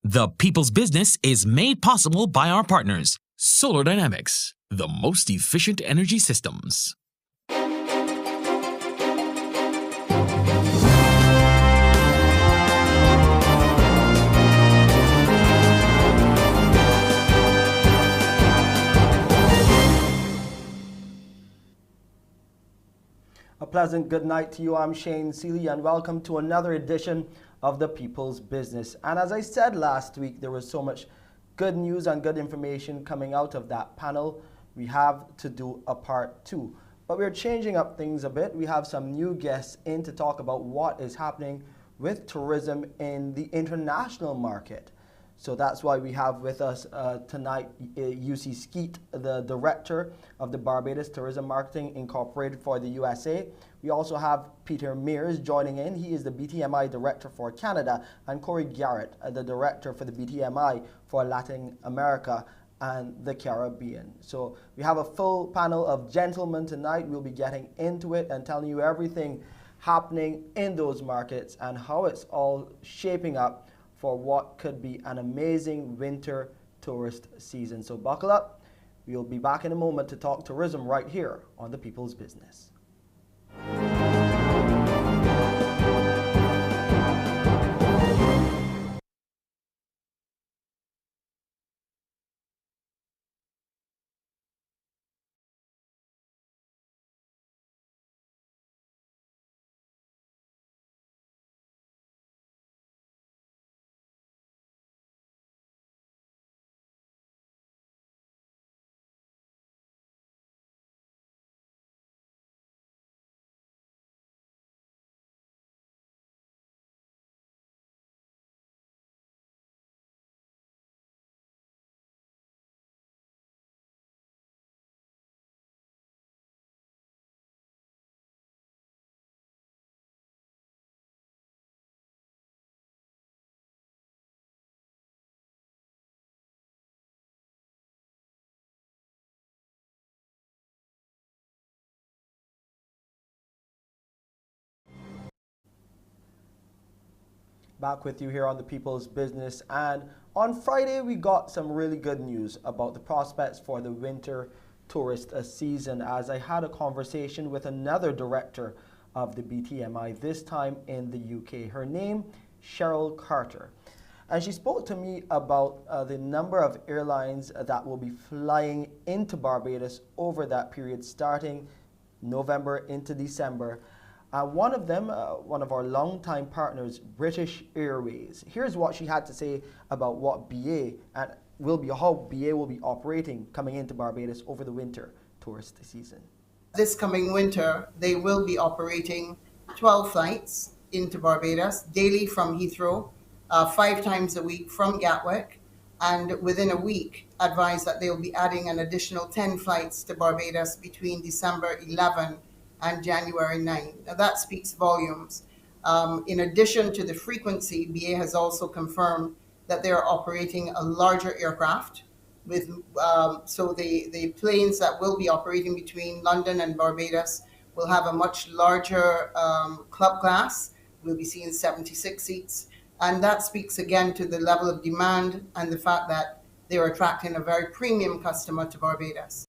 The People's Business is made possible by our partners, Solar Dynamics, the most efficient energy systems. A pleasant good night to you. I'm Shane Seeley and welcome to another edition of The People's Business. And as I said last week, there was so much good news and good information coming out of that panel. We have to do a part two. But we're changing up things a bit. We have some new guests in to talk about what is happening with tourism in the international market. So that's why we have with us tonight Eusi Skeete, the director of the Barbados Tourism Marketing Incorporated for the USA. We also have Peter Mears joining in. He is the BTMI director for Canada, and Corey Garrett, the director for the BTMI for Latin America and the Caribbean. So we have a full panel of gentlemen tonight. We'll be getting into it and telling you everything happening in those markets and how it's all shaping up for what could be an amazing winter tourist season. So buckle up. We'll be back in a moment to talk tourism right here on The People's Business. Back with you here on The People's Business, and on Friday we got some really good news about the prospects for the winter tourist season, as I had a conversation with another director of the BTMI, this time in the UK. Her name, Cheryl Carter. And she spoke to me about the number of airlines that will be flying into Barbados over that period, starting November into December. One of them, one of our longtime partners, British Airways. Here's what she had to say about what BA and how BA will be operating coming into Barbados over the winter tourist season. This coming winter, they will be operating 12 flights into Barbados daily from Heathrow, 5 times a week from Gatwick, and within a week advised that they will be adding an additional 10 flights to Barbados between December 11 and January 9. Now that speaks volumes. In addition to the frequency, BA has also confirmed that they are operating a larger aircraft with so the planes that will be operating between London and Barbados will have a much larger club class. We'll be seeing 76 seats, and that speaks again to the level of demand and the fact that they're attracting a very premium customer to Barbados.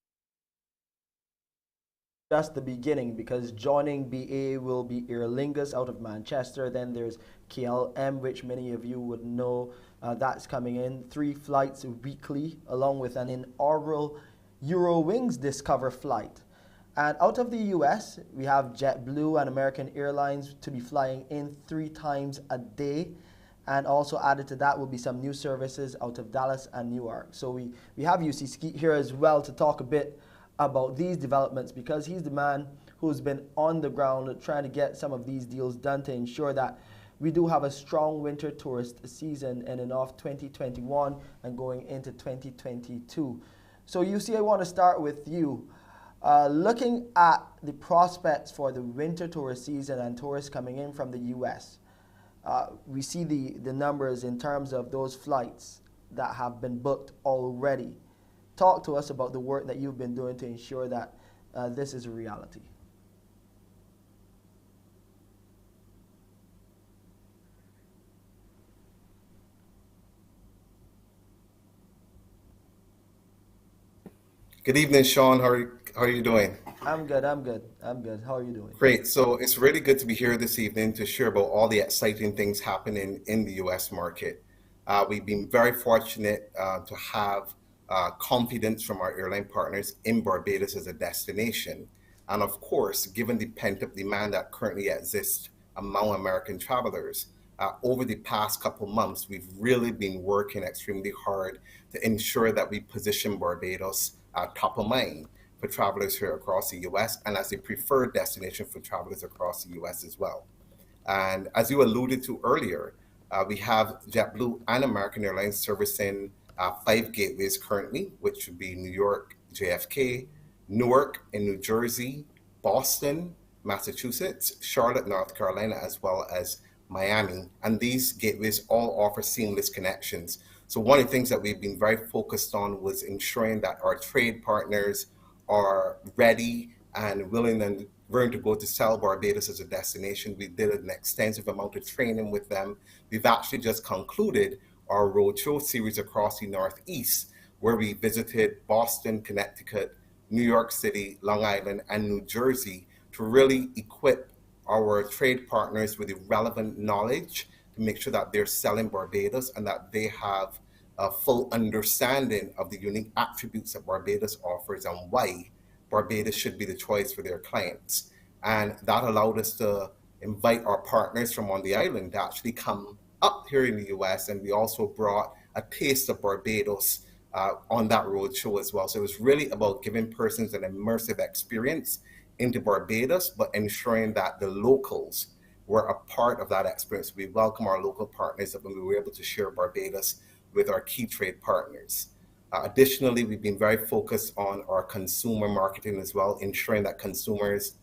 Just the beginning, because joining BA will be Aer Lingus out of Manchester. Then there's KLM, which many of you would know. That's coming in 3 flights weekly, along with an inaugural Eurowings Discover flight. And out of the US, we have JetBlue and American Airlines to be flying in 3 times a day. And also added to that will be some new services out of Dallas and Newark. So we have Eusi Skeete here as well to talk a bit about these developments, because he's the man who's been on the ground trying to get some of these deals done to ensure that we do have a strong winter tourist season in and off 2021 and going into 2022. So Eusi, I want to start with you. Looking at the prospects for the winter tourist season and tourists coming in from the US, we see the numbers in terms of those flights that have been booked already. Talk to us about the work that you've been doing to ensure that this is a reality. Good evening, Sean. How are you doing? I'm good. I'm good. I'm good. How are you doing? Great. So it's really good to be here this evening to share about all the exciting things happening in the US market. We've been very fortunate to have confidence from our airline partners in Barbados as a destination. And of course, given the pent-up demand that currently exists among American travelers, over the past couple months, we've really been working extremely hard to ensure that we position Barbados top of mind for travelers here across the US and as a preferred destination for travelers across the US as well. And as you alluded to earlier, we have JetBlue and American Airlines servicing 5 gateways currently, which would be New York, JFK, Newark in New Jersey, Boston, Massachusetts, Charlotte, North Carolina, as well as Miami. And these gateways all offer seamless connections. So one of the things that we've been very focused on was ensuring that our trade partners are ready and willing to go to sell Barbados as a destination. We did an extensive amount of training with them. We've actually just concluded our roadshow series across the Northeast, where we visited Boston, Connecticut, New York City, Long Island, and New Jersey to really equip our trade partners with the relevant knowledge to make sure that they're selling Barbados and that they have a full understanding of the unique attributes that Barbados offers and why Barbados should be the choice for their clients. And that allowed us to invite our partners from on the island to actually come up here in the US. And we also brought a taste of Barbados on that road show as well. So it was really about giving persons an immersive experience into Barbados, but ensuring that the locals were a part of that experience. We welcome our local partners and we were able to share Barbados with our key trade partners. Additionally, we've been very focused on our consumer marketing as well, ensuring that consumers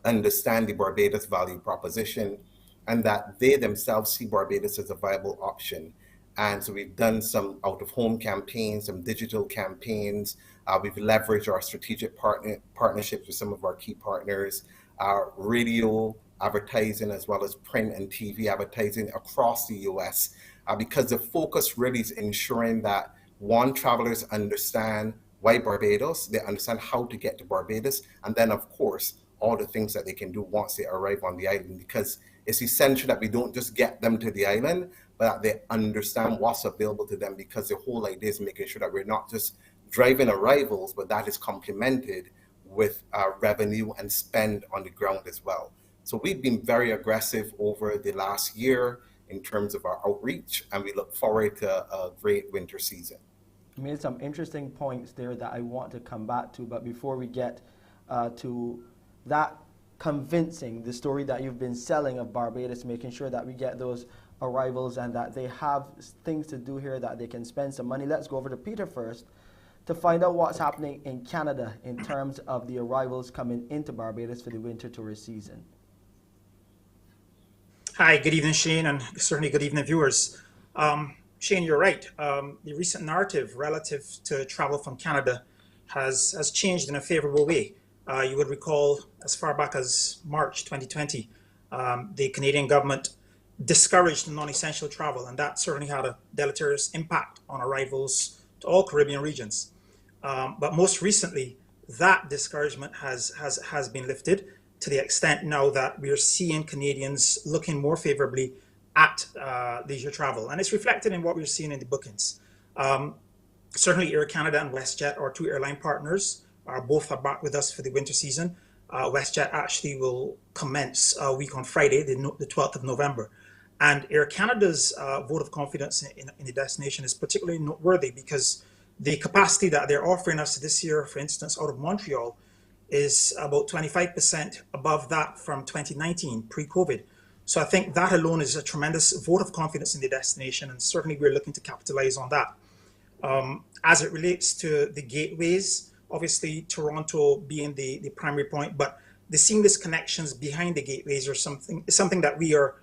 understand the Barbados value proposition and that they themselves see Barbados as a viable option. And so we've done some out-of-home campaigns, some digital campaigns. We've leveraged our strategic partnerships with some of our key partners, our radio advertising, as well as print and TV advertising across the US, because the focus really is ensuring that one, travelers understand why Barbados, they understand how to get to Barbados, and then of course, all the things that they can do once they arrive on the island, because it's essential that we don't just get them to the island, but that they understand what's available to them, because the whole idea is making sure that we're not just driving arrivals, but that is complemented with revenue and spend on the ground as well. So we've been very aggressive over the last year in terms of our outreach, and we look forward to a great winter season. You made some interesting points there that I want to come back to, but before we get to that, convincing the story that you've been selling of Barbados, making sure that we get those arrivals and that they have things to do here, that they can spend some money. Let's go over to Peter first to find out what's happening in Canada in terms of the arrivals coming into Barbados for the winter tourist season. Hi, good evening, Shane, and certainly good evening, viewers. Shane, you're right. The recent narrative relative to travel from Canada has changed in a favorable way. You would recall as far back as March 2020, the Canadian government discouraged non-essential travel, and that certainly had a deleterious impact on arrivals to all Caribbean regions. But most recently, that discouragement has been lifted to the extent now that we are seeing Canadians looking more favorably at leisure travel. And it's reflected in what we're seeing in the bookings. Certainly Air Canada and WestJet, our two airline partners, both are back with us for the winter season. WestJet actually will commence a week on Friday, the 12th of November. And Air Canada's vote of confidence in the destination is particularly noteworthy because the capacity that they're offering us this year, for instance, out of Montreal, is about 25% above that from 2019, pre-COVID. So I think that alone is a tremendous vote of confidence in the destination, and certainly we're looking to capitalize on that. As it relates to the gateways, obviously Toronto being the primary point, but the seamless connections behind the gateways are something that we are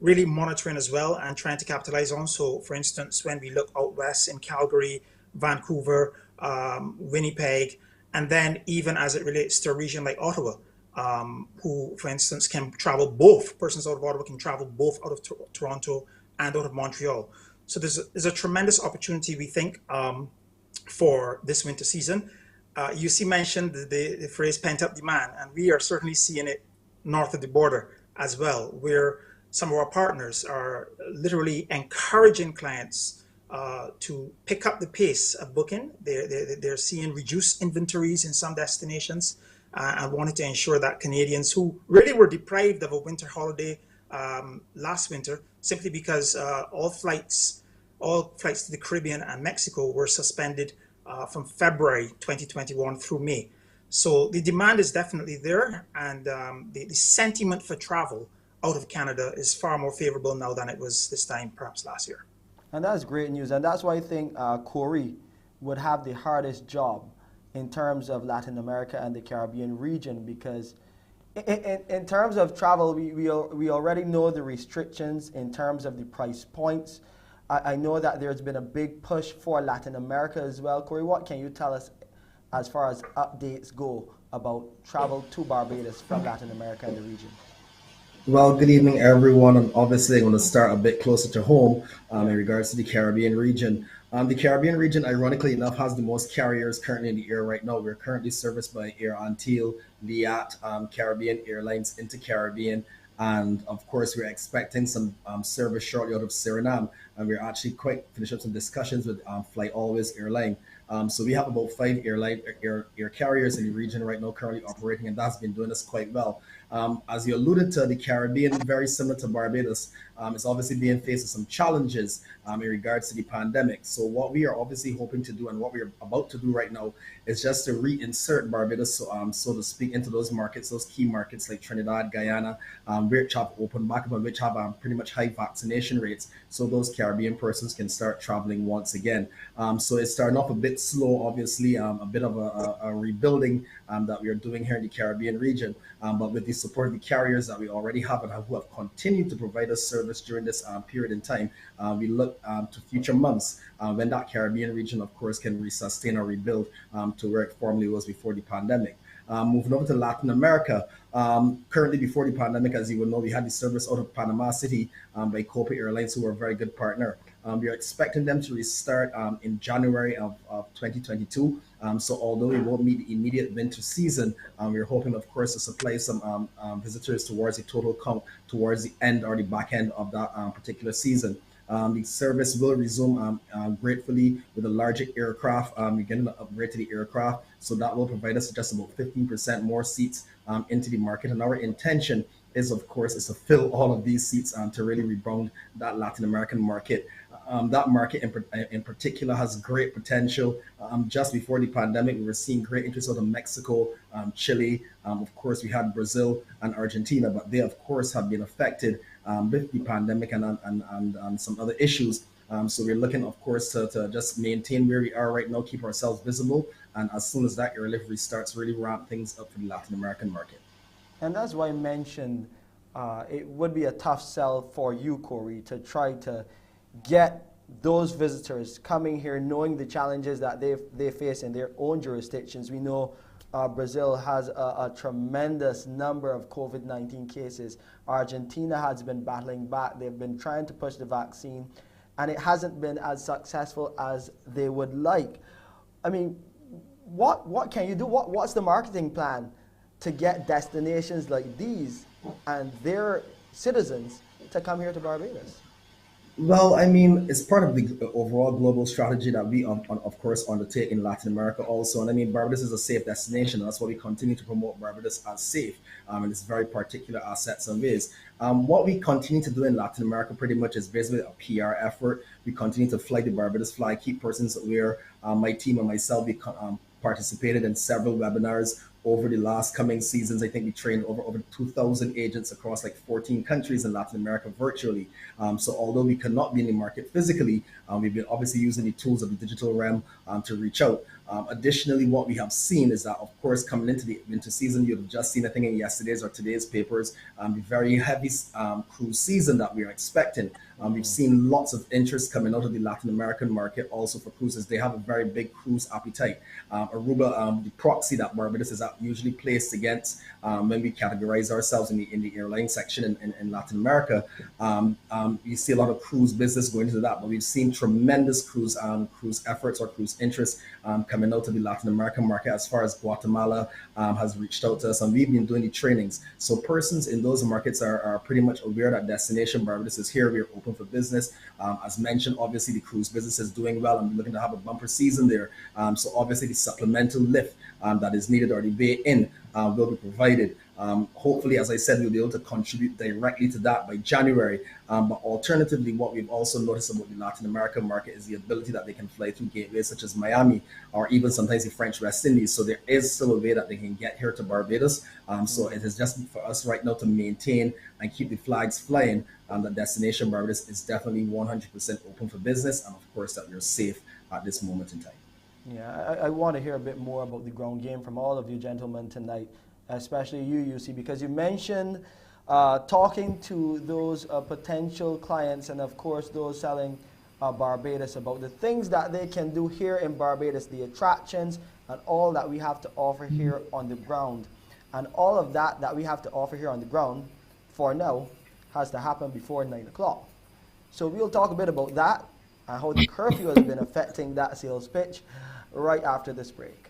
really monitoring as well and trying to capitalize on. So for instance, when we look out west in Calgary, Vancouver, Winnipeg, and then even as it relates to a region like Ottawa, who, for instance, can travel both, persons out of Ottawa can travel both out of Toronto and out of Montreal. So there's a tremendous opportunity, we think, for this winter season. Eusi mentioned the phrase pent-up demand, and we are certainly seeing it north of the border as well, where some of our partners are literally encouraging clients to pick up the pace of booking. They're seeing reduced inventories in some destinations and wanted to ensure that Canadians who really were deprived of a winter holiday last winter, simply because all flights to the Caribbean and Mexico were suspended from February 2021 through May. So the demand is definitely there, and the sentiment for travel out of Canada is far more favorable now than it was this time perhaps last year. And that's great news. And that's why I think Corey would have the hardest job in terms of Latin America and the Caribbean region, because in terms of travel, we already know the restrictions in terms of the price points. I know that there's been a big push for Latin America as well. Corey, what can you tell us as far as updates go about travel to Barbados from Latin America and the region? Well, good evening, everyone. And obviously, I'm going to start a bit closer to home in regards to the Caribbean region. The Caribbean region, ironically enough, has the most carriers currently in the air right now. We're currently serviced by Air Antilles, Liat, Caribbean Airlines into Caribbean. And of course, we're expecting some service shortly out of Suriname. And we're actually quite finished up some discussions with Fly Always Airline. So we have about 5 air carriers in the region right now currently operating, and that's been doing us quite well. As you alluded to, the Caribbean, very similar to Barbados, is obviously being faced with some challenges in regards to the pandemic. So what we are obviously hoping to do, and what we're about to do right now, is just to reinsert Barbados, so to speak, into those markets, those key markets like Trinidad, Guyana, which have opened back up and which have pretty much high vaccination rates, so those Caribbean persons can start traveling once again. So it's starting off a bit slow, obviously, a bit of a rebuilding that we are doing here in the Caribbean region. But with the support of the carriers that we already have and who have continued to provide us service during this period in time, we look to future months when that Caribbean region, of course, can resustain or rebuild to where it formerly was before the pandemic. Moving over to Latin America, currently before the pandemic, as you will know, we had the service out of Panama City by Copa Airlines, who were a very good partner. We are expecting them to restart in January of 2022. So although we won't meet the immediate winter season, we're hoping, of course, to supply some visitors towards the total count towards the end or the back end of that particular season. The service will resume gratefully with a larger aircraft. We're getting an upgrade to the aircraft, so that will provide us just about 15% more seats into the market. And our intention is, of course, is to fill all of these seats to really rebound that Latin American market. That market in particular has great potential. Just before the pandemic, we were seeing great interest out of Mexico, Chile. Of course, we had Brazil and Argentina, but they, of course, have been affected with the pandemic and some other issues. So we're looking, of course, to just maintain where we are right now, keep ourselves visible, and as soon as that airlift restarts, really ramp things up for the Latin American market. And that's why I mentioned it would be a tough sell for you, Corey, to try to get those visitors coming here knowing the challenges that they face in their own jurisdictions. We know Brazil has a tremendous number of COVID-19 cases. Argentina has been battling back. They've been trying to push the vaccine, and it hasn't been as successful as they would like. I mean, what can you do? What's the marketing plan to get destinations like these and their citizens to come here to Barbados? Well, I mean, it's part of the overall global strategy that we, of course, undertake in Latin America also. And I mean, Barbados is a safe destination. That's why we continue to promote Barbados as safe in its very particular assets and ways. What we continue to do in Latin America pretty much is basically a PR effort. We continue to fly the Barbados flag, keep persons aware. My team and myself, we participated in several webinars over the last coming seasons. I think we trained over 2,000 agents across like 14 countries in Latin America virtually. So although we cannot be in the market physically, we've been obviously using the tools of the digital realm to reach out. Additionally, what we have seen is that, of course, coming into the winter season, you've just seen, I think, in yesterday's or today's papers, the very heavy cruise season that we are expecting. We've seen lots of interest coming out of the Latin American market also for cruises. They have a very big cruise appetite. Aruba, the proxy that Barbados is usually placed against when we categorize ourselves in the airline section in Latin America. You see a lot of cruise business going into that, but we've seen tremendous cruise efforts or cruise interest coming out to the Latin American market. As far as Guatemala has reached out to us, and we've been doing the trainings. So persons in those markets are pretty much aware that Destination Barbados is here. We are open for business. As mentioned, obviously the cruise business is doing well, and we're looking to have a bumper season there. So obviously the supplemental lift that is needed or the way in will be provided. Hopefully, as I said, we'll be able to contribute directly to that by January. But alternatively, what we've also noticed about the Latin American market is the ability that they can fly through gateways such as Miami or even sometimes the French West Indies. So there is still a way that they can get here to Barbados. So it is just for us right now to maintain and keep the flags flying. The Destination Barbados is definitely 100% open for business, and of course that we're safe at this moment in time. Yeah, I want to hear a bit more about the ground game from all of you gentlemen tonight, especially you, Eusi, because you mentioned talking to those potential clients and, of course, those selling Barbados about the things that they can do here in Barbados, the attractions and all that we have to offer here on the ground. And all of that we have to offer here on the ground, for now, has to happen before 9 o'clock. So we'll talk a bit about that and how the curfew has been affecting that sales pitch right after this break.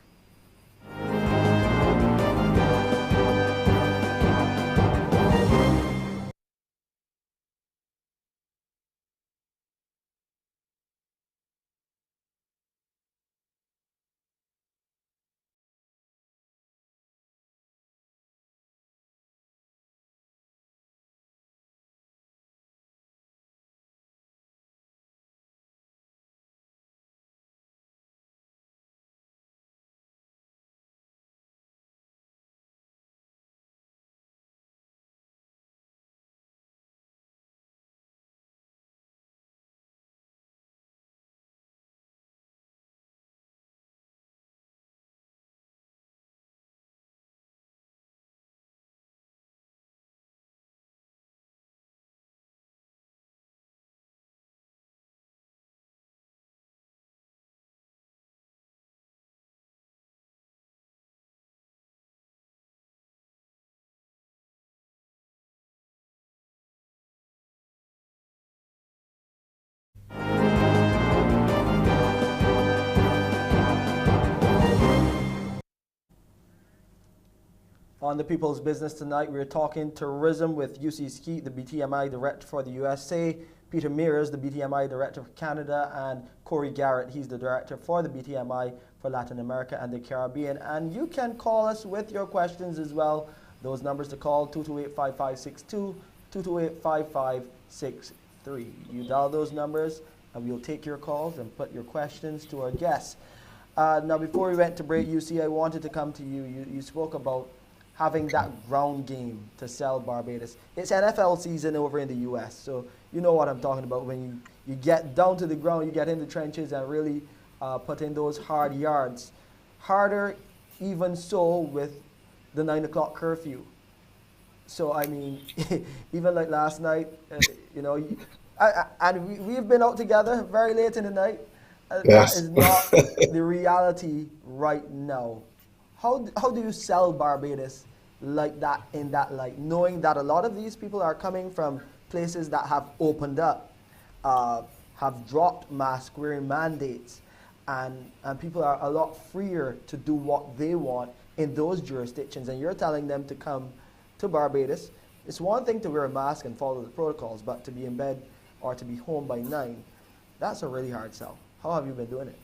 On the People's Business tonight, we're talking terrorism with Eusi Skeete, the BTMI Director for the USA, Peter Mears, the BTMI Director for Canada, and Corey Garrett, he's the Director for the BTMI for Latin America and the Caribbean. And you can call us with your questions as well. Those numbers to call, 228-5562, 228-5563. You dial those numbers, and we'll take your calls and put your questions to our guests. Now, before we went to break, Eusi, I wanted to come to you. You spoke about having that ground game to sell Barbados. It's NFL season over in the U.S., so you know what I'm talking about. When you get down to the ground, you get in the trenches and really put in those hard yards. Harder even so with the 9 o'clock curfew. So, I mean, even like last night, and we've been out together very late in the night. Yes. That is not the reality right now. How do you sell Barbados like that, in that light, knowing that a lot of these people are coming from places that have opened up, have dropped mask-wearing mandates, and people are a lot freer to do what they want in those jurisdictions, and you're telling them to come to Barbados. It's one thing to wear a mask and follow the protocols, but to be in bed or to be home by 9, that's a really hard sell. How have you been doing it?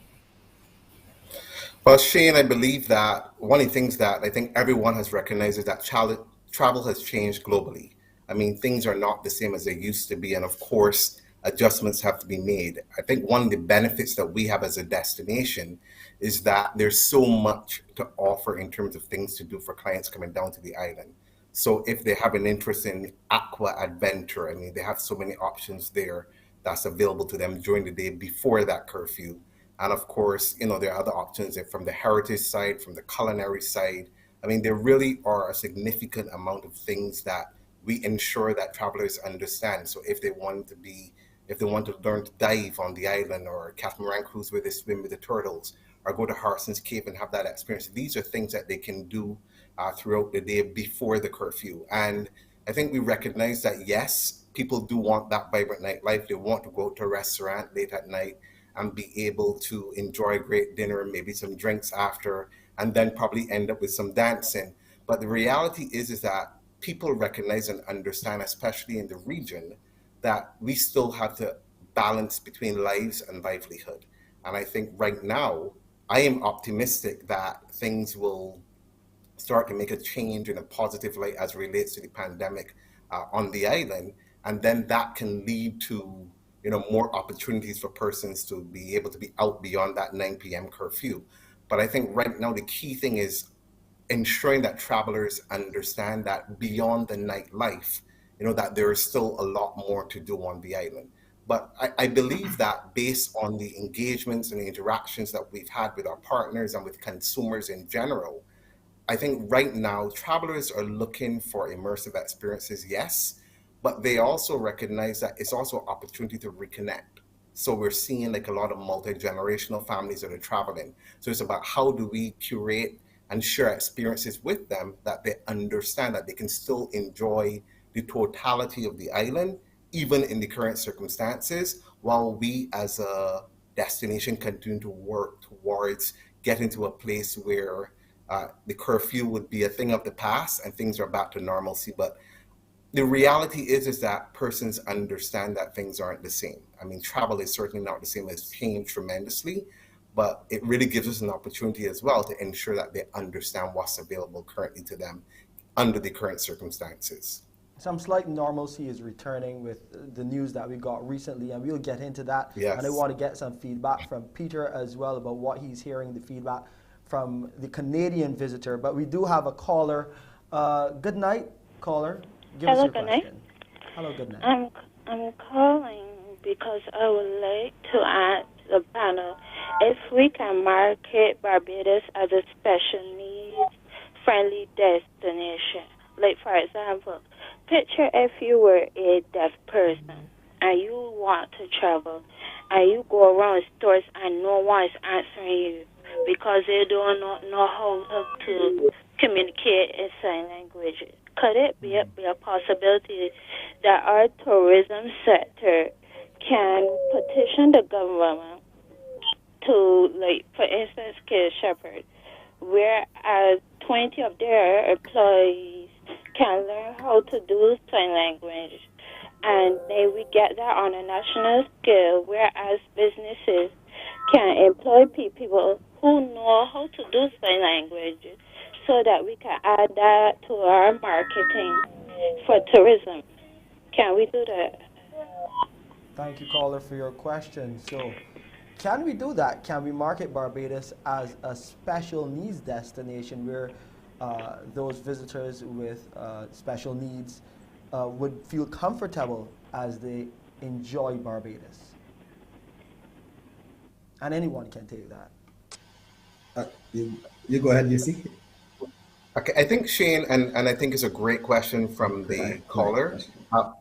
Well, Shane, I believe that one of the things that I think everyone has recognized is that travel has changed globally. I mean, things are not the same as they used to be, and of course, adjustments have to be made. I think one of the benefits that we have as a destination is that there's so much to offer in terms of things to do for clients coming down to the island. So if they have an interest in aqua adventure, I mean, they have so many options there that's available to them during the day before that curfew. And of course, there are other options from the heritage side, from the culinary side. I mean, there really are a significant amount of things that we ensure that travelers understand. So if they want to be if they want to learn to dive on the island, or catamaran cruise where they swim with the turtles, or go to Harson's Cave and have that experience. These are things that they can do throughout the day before the curfew. And I think we recognize that, yes, people do want that vibrant nightlife. They want to go to a restaurant late at night and be able to enjoy a great dinner, maybe some drinks after, and then probably end up with some dancing. But the reality is that people recognize and understand, especially in the region, that we still have to balance between lives and livelihood. And I think right now, I am optimistic that things will start to make a change in a positive light as it relates to the pandemic on the island, and then that can lead to more opportunities for persons to be able to be out beyond that 9 p.m. curfew. But I think right now the key thing is ensuring that travelers understand that beyond the nightlife, that there is still a lot more to do on the island. But I believe that based on the engagements and the interactions that we've had with our partners and with consumers in general, I think right now travelers are looking for immersive experiences, yes, but they also recognize that it's also an opportunity to reconnect. So we're seeing like a lot of multi-generational families that are traveling. So it's about how do we curate and share experiences with them that they understand that they can still enjoy the totality of the island, even in the current circumstances, while we as a destination continue to work towards getting to a place where the curfew would be a thing of the past and things are back to normalcy. But the reality is that persons understand that things aren't the same. I mean, travel is certainly not the same. It's changed tremendously, but it really gives us an opportunity as well to ensure that they understand what's available currently to them under the current circumstances. Some slight normalcy is returning with the news that we got recently, and we'll get into that. Yes. And I want to get some feedback from Peter as well about what he's hearing, the feedback from the Canadian visitor. But we do have a caller. Good night, caller. Give us your good question. night. Hello, good night. I'm calling because I would like to ask the panel if we can market Barbados as a special needs friendly destination. Like, for example, picture if you were a deaf person and you want to travel and you go around stores and no one is answering you because they don't know how to communicate in sign language. Could it be a possibility that our tourism sector can petition the government to, like, for instance, Kill Shepherd, whereas 20 of their employees can learn how to do sign language, and then we get that on a national scale, whereas businesses can employ people who know how to do sign language, so that we can add that to our marketing for tourism. Can we do that? Thank you, caller, for your question. So, can we do that? Can we market Barbados as a special needs destination where those visitors with special needs would feel comfortable as they enjoy Barbados? And anyone can take that. You go ahead, Eusi. Okay, I think Shane, and I think it's a great question from the caller.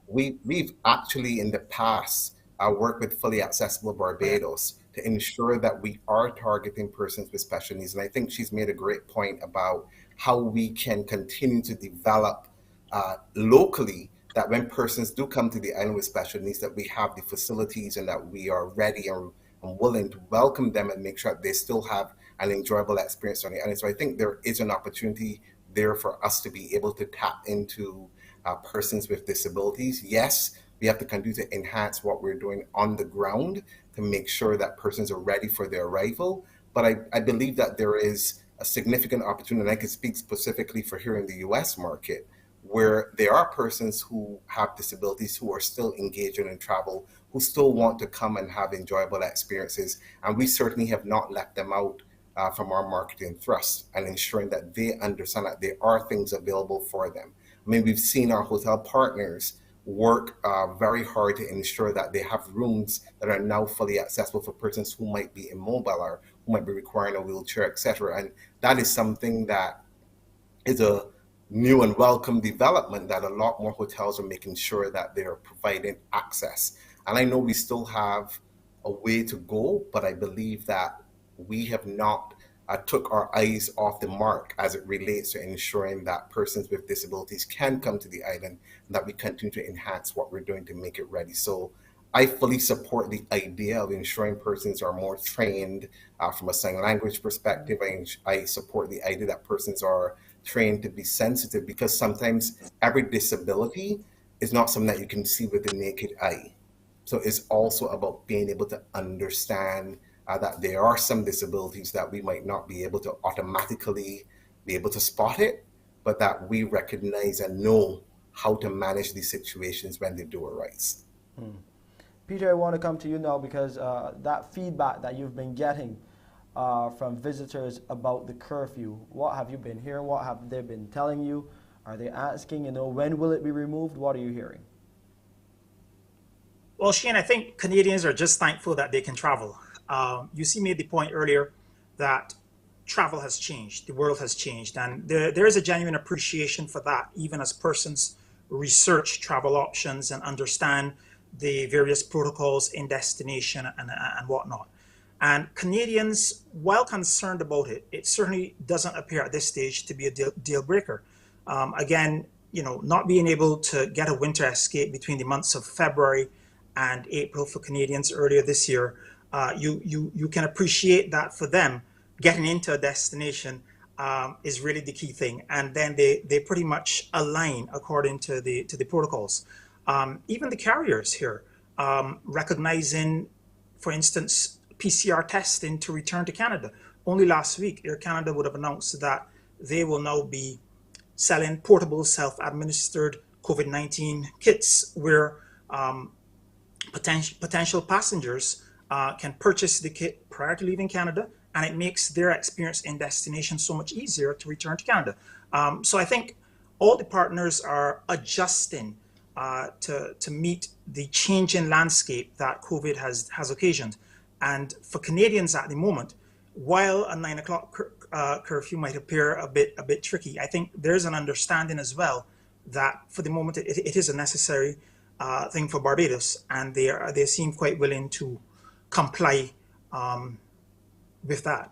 We've actually in the past worked with Fully Accessible Barbados to ensure that we are targeting persons with special needs. And I think she's made a great point about how we can continue to develop locally, that when persons do come to the island with special needs, that we have the facilities and that we are ready and willing to welcome them and make sure that they still have an enjoyable experience on the island. So I think there is an opportunity there for us to be able to tap into persons with disabilities. Yes, we have to continue to enhance what we're doing on the ground to make sure that persons are ready for their arrival. But I believe that there is a significant opportunity, and I can speak specifically for here in the US market, where there are persons who have disabilities who are still engaging in travel, who still want to come and have enjoyable experiences. And we certainly have not left them out from our marketing thrust, and ensuring that they understand that there are things available for them. I mean, we've seen our hotel partners work very hard to ensure that they have rooms that are now fully accessible for persons who might be immobile or who might be requiring a wheelchair, etc. And that is something that is a new and welcome development, that a lot more hotels are making sure that they're providing access. And I know we still have a way to go, but I believe that we have not took our eyes off the mark as it relates to ensuring that persons with disabilities can come to the island, and that we continue to enhance what we're doing to make it ready. So I fully support the idea of ensuring persons are more trained from a sign language perspective. I support the idea that persons are trained to be sensitive, because sometimes every disability is not something that you can see with the naked eye. So it's also about being able to understand that there are some disabilities that we might not be able to automatically be able to spot it, but that we recognize and know how to manage these situations when they do arise. Peter, I want to come to you now, because that feedback that you've been getting from visitors about the curfew, what have you been hearing? What have they been telling you? Are they asking, when will it be removed? What are you hearing? Well, Shane, I think Canadians are just thankful that they can travel. Eusi made the point earlier that travel has changed, the world has changed, and there is a genuine appreciation for that, even as persons research travel options and understand the various protocols in destination and whatnot. And Canadians, while concerned about it, it certainly doesn't appear at this stage to be a deal breaker. Again, not being able to get a winter escape between the months of February and April for Canadians earlier this year, you can appreciate that for them, getting into a destination is really the key thing. And then they pretty much align according to the protocols. Even the carriers here, recognizing, for instance, PCR testing to return to Canada. Only last week, Air Canada would have announced that they will now be selling portable self-administered COVID-19 kits, where potential passengers can purchase the kit prior to leaving Canada, and it makes their experience in destination so much easier to return to Canada. So I think all the partners are adjusting to meet the changing landscape that COVID has occasioned. And for Canadians at the moment, while a 9 o'clock curfew might appear a bit tricky, I think there's an understanding as well that for the moment it is a necessary thing for Barbados, and they seem quite willing to comply with that.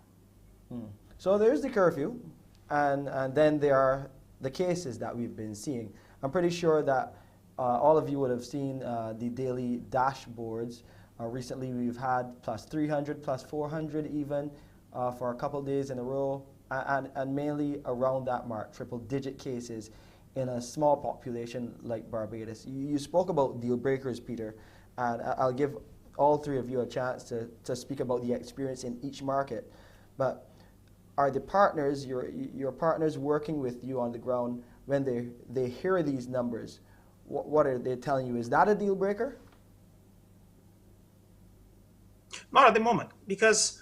So there's the curfew, and then there are the cases that we've been seeing. I'm pretty sure that all of you would have seen the daily dashboards. Recently we've had plus 300, plus 400 even for a couple days in a row, and mainly around that mark, triple-digit cases in a small population like Barbados. You spoke about deal breakers, Peter, and I'll give all three of you a chance to speak about the experience in each market. But are the partners, your partners working with you on the ground, when they hear these numbers, what are they telling you? Is that a deal breaker? Not at the moment, because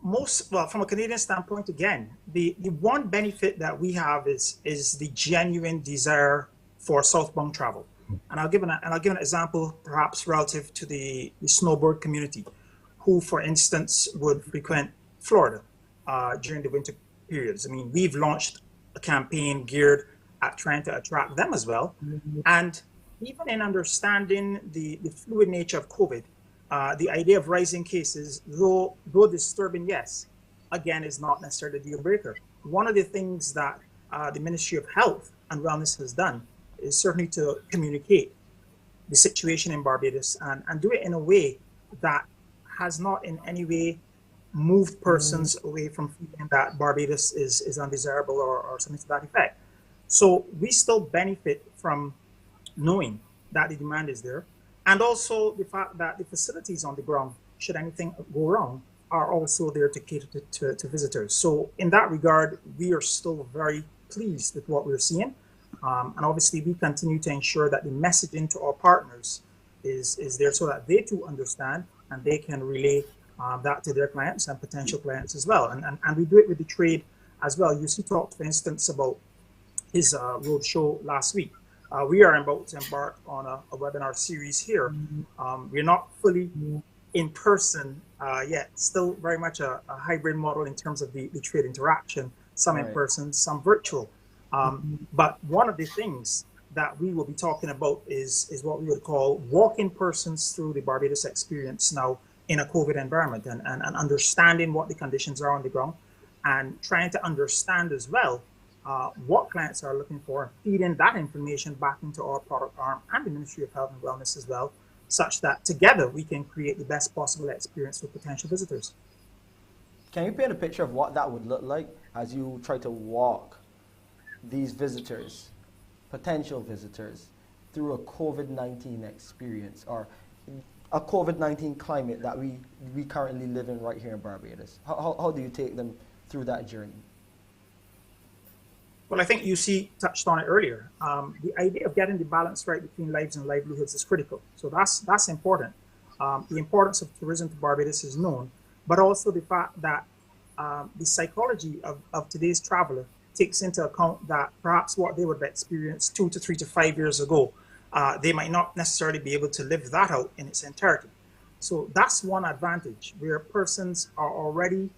from a Canadian standpoint, again, the one benefit that we have is the genuine desire for southbound travel. And I'll give an example, perhaps relative to the snowboard community, who, for instance, would frequent Florida during the winter periods. I mean, we've launched a campaign geared at trying to attract them as well. And even in understanding the fluid nature of COVID, the idea of rising cases, though disturbing, yes, again, is not necessarily a deal breaker. One of the things that the Ministry of Health and Wellness has done is certainly to communicate the situation in Barbados and do it in a way that has not in any way moved persons away from feeling that Barbados is undesirable or something to that effect. So we still benefit from knowing that the demand is there, and also the fact that the facilities on the ground, should anything go wrong, are also there to cater to visitors. So in that regard, we are still very pleased with what we're seeing. And obviously, we continue to ensure that the messaging to our partners is there so that they too understand and they can relay that to their clients and potential clients as well. And we do it with the trade as well. Eusi talked, for instance, about his roadshow last week. We are about to embark on a webinar series here. We're not fully in person yet, still very much a hybrid model in terms of the trade interaction, some in person, some virtual. But one of the things that we will be talking about is what we would call walking persons through the Barbados experience now in a COVID environment, and understanding what the conditions are on the ground, and trying to understand as well what clients are looking for, feeding that information back into our product arm and the Ministry of Health and Wellness as well, such that together we can create the best possible experience for potential visitors. Can you paint a picture of what that would look like as you try to walk these visitors, potential visitors, through a COVID-19 experience or a COVID-19 climate that we currently live in right here in Barbados? How do you take them through that journey? Well, I think Eusi touched on it earlier. The idea of getting the balance right between lives and livelihoods is critical. So that's important. The importance of tourism to Barbados is known, but also the fact that the psychology of today's traveler takes into account that perhaps what they would have experienced 2 to 3 to 5 years ago, they might not necessarily be able to live that out in its entirety. So that's one advantage, where persons are already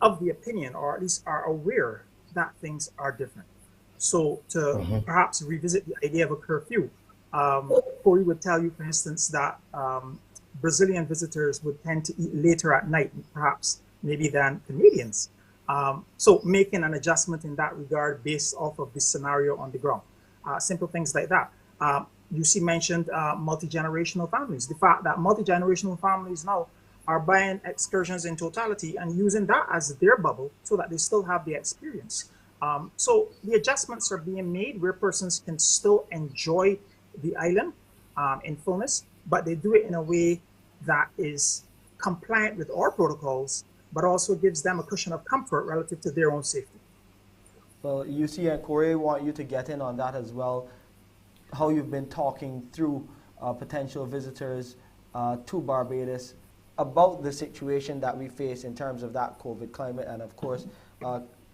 of the opinion, or at least are aware that things are different. So to perhaps revisit the idea of a curfew, Corey would tell you, for instance, that Brazilian visitors would tend to eat later at night, perhaps maybe than Canadians. So making an adjustment in that regard based off of the scenario on the ground. Simple things like that. Eusi mentioned multi-generational families. The fact that multi-generational families now are buying excursions in totality and using that as their bubble so that they still have the experience. So the adjustments are being made where persons can still enjoy the island in fullness, but they do it in a way that is compliant with our protocols, but also gives them a cushion of comfort relative to their own safety. Well, Eusi and Corey, want you to get in on that as well, how you've been talking through potential visitors to Barbados about the situation that we face in terms of that COVID climate. And of course,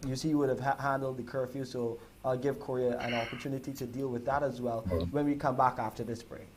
Eusi would have handled the curfew, so I'll give Corey an opportunity to deal with that as well when we come back after this break.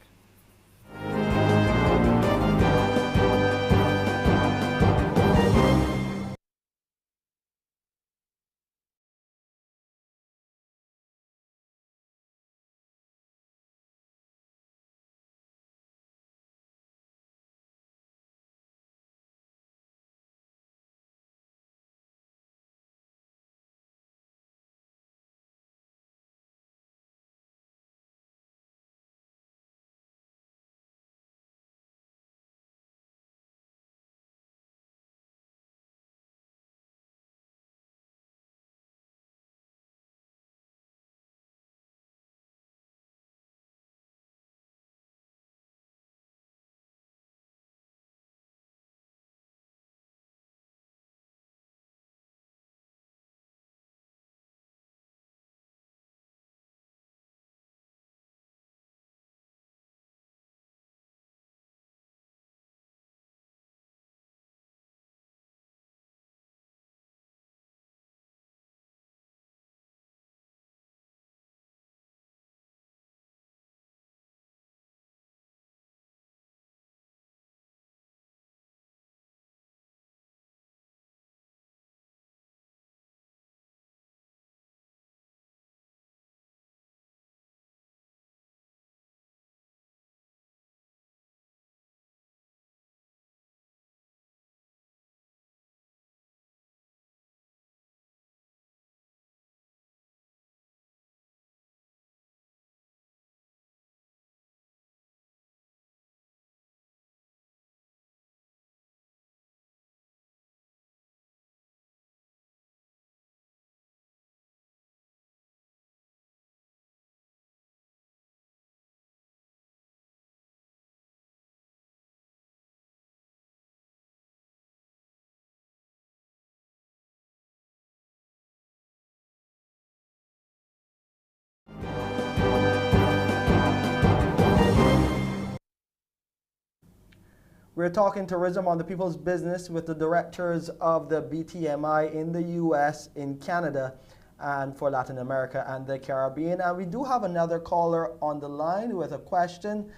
We're talking tourism on the People's Business with the directors of the BTMI in the US, in Canada, and for Latin America and the Caribbean. And we do have another caller on the line with a question.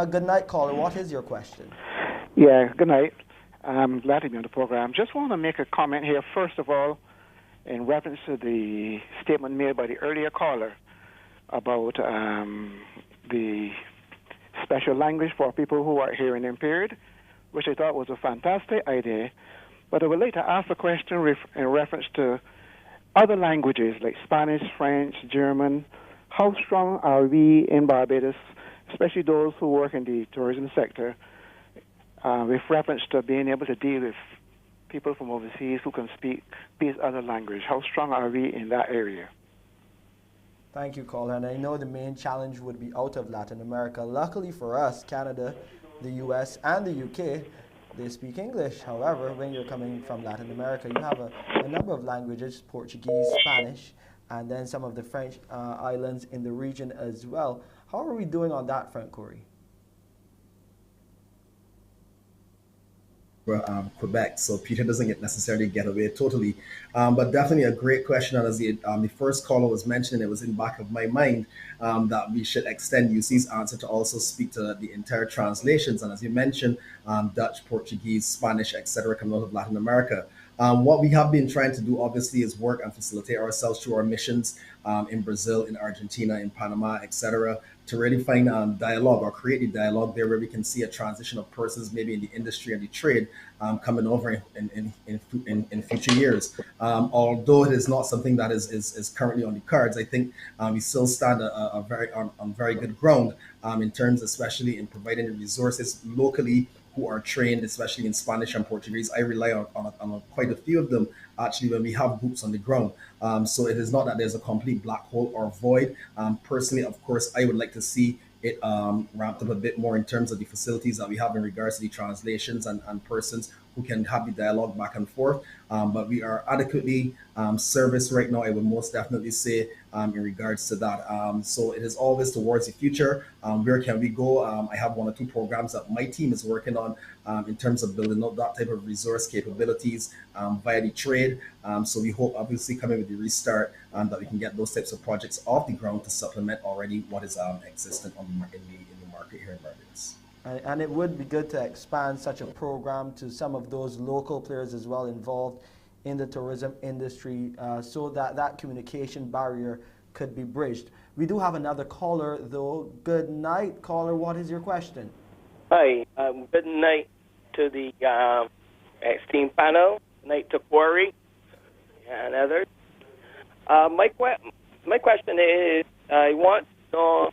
Good night, caller. What is your question? Yeah, good night. I'm glad to be on the program. Just want to make a comment here, first of all, in reference to the statement made by the earlier caller about the special language for people who are hearing impaired, which I thought was a fantastic idea. But I would like to ask a question in reference to other languages like Spanish, French, German. How strong are we in Barbados, especially those who work in the tourism sector, with reference to being able to deal with people from overseas who can speak these other languages? How strong are we in that area? Thank you, caller. And I know the main challenge would be out of Latin America. Luckily for us, Canada, the US, and the UK, they speak English. However, when you're coming from Latin America, you have a number of languages, Portuguese, Spanish, and then some of the French islands in the region as well. How are we doing on that front, Corey? Quebec, so Peter doesn't necessarily get away totally, but definitely a great question. And as the first caller was mentioning, it was in the back of my mind that we should extend Eusi's answer to also speak to the entire translations. And as you mentioned, Dutch, Portuguese, Spanish, etc., coming out of Latin America. What we have been trying to do, obviously, is work and facilitate ourselves through our missions in Brazil, in Argentina, in Panama, etc., to really find dialogue or create the dialogue there where we can see a transition of persons, maybe in the industry and the trade, coming over in future years. Although it is not something that is currently on the cards, I think we still stand on very good ground in terms, especially in providing the resources locally who are trained, especially in Spanish and Portuguese. I rely on quite a few of them actually when we have boots on the ground. So it is not that there's a complete black hole or void. Personally, of course, I would like to see it ramped up a bit more in terms of the facilities that we have in regards to the translations and persons who can have the dialogue back and forth. But we are adequately serviced right now, I would most definitely say, in regards to that. So it is always towards the future. Where can we go? I have one or two programs that my team is working on in terms of building up that type of resource capabilities via the trade. So we hope, obviously, coming with the restart, that we can get those types of projects off the ground to supplement already what is existent in the market here in Barbados. And it would be good to expand such a program to some of those local players as well involved in the tourism industry, so that that communication barrier could be bridged. We do have another caller, though. Good night, caller. What is your question? Hi. Good night to the esteemed panel. Good night to Corey and others. My question is, I want to know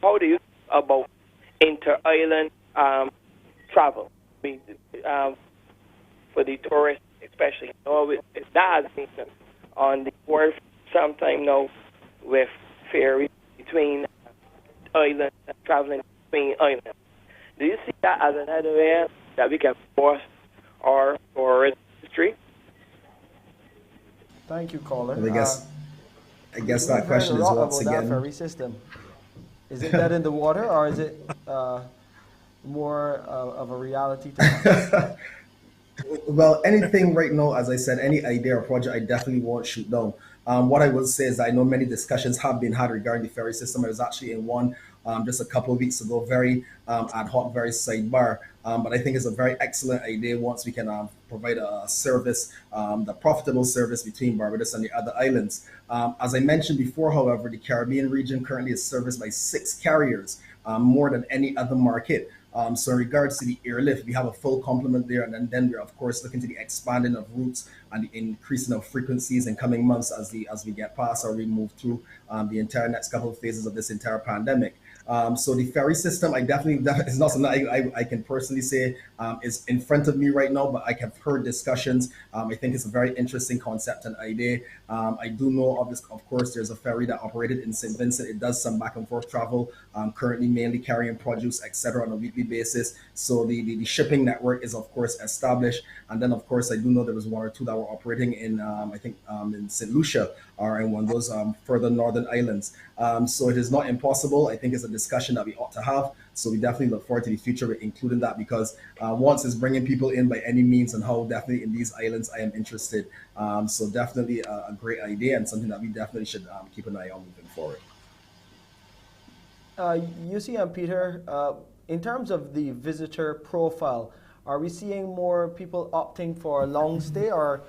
how do you feel about inter-island travel? I mean, for the tourists, especially. That has been on the wharf sometime now with ferries between islands and traveling between islands. Do you see that as another way that we can force our tourist industry? Thank you, caller. Well, I guess that question is once again. That ferry system. Is it dead in the water, or is it more of a reality to Well, anything right now, as I said, any idea or project, I definitely won't shoot down. What I will say is that I know many discussions have been had regarding the ferry system. I was actually in one just a couple of weeks ago, very ad hoc, very sidebar. But I think it's a very excellent idea once we can provide a service, the profitable service between Barbados and the other islands. As I mentioned before, however, the Caribbean region currently is serviced by 6 carriers, more than any other market. So in regards to the airlift, we have a full complement there, and then we're of course looking to the expanding of routes and the increasing of frequencies in coming months as we get past or we move through the entire next couple of phases of this entire pandemic. So the ferry system, it's not something I can personally say is in front of me right now, but I have heard discussions. I think it's a very interesting concept and idea. I do know, of course, there's a ferry that operated in St. Vincent. It does some back and forth travel, currently mainly carrying produce, etc., on a weekly basis. So the shipping network is, of course, established. And then, of course, I do know there was 1 or 2 that were operating in, I think, in St. Lucia or in one of those further northern islands. So it is not impossible. I think it's a discussion that we ought to have. So we definitely look forward to the future with including that, because once it's bringing people in by any means and how, definitely in these islands, I am interested. So definitely a great idea and something that we definitely should keep an eye on moving forward. Eusi and Peter, in terms of the visitor profile, are we seeing more people opting for a long stay, or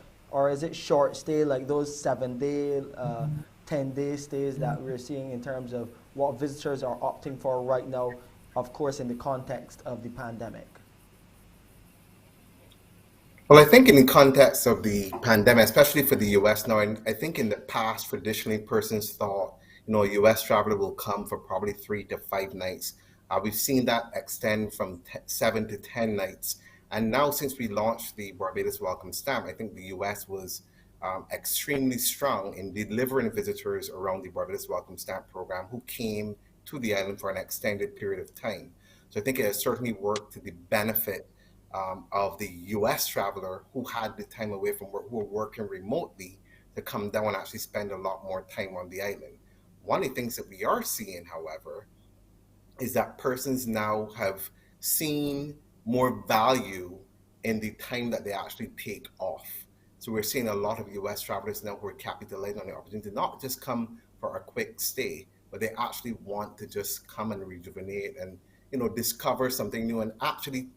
is it short stay, like those 7-day 10-day stays that we're seeing in terms of what visitors are opting for right now, of course, in the context of the pandemic? Well, I think in the context of the pandemic, especially for the US now, and I think in the past, traditionally, persons thought, a US traveler will come for probably 3 to 5 nights. We've seen that extend from 7 to 10 nights. And now, since we launched the Barbados Welcome Stamp, I think the US was extremely strong in delivering visitors around the Barbados Welcome Stamp program who came to the island for an extended period of time. So I think it has certainly worked to the benefit of the US traveler who had the time away from work, who were working remotely, to come down and actually spend a lot more time on the island. One of the things that we are seeing, however, is that persons now have seen more value in the time that they actually take off. So we're seeing a lot of US travelers now who are capitalizing on the opportunity to not just come for a quick stay, but they actually want to just come and rejuvenate and, discover something new and actually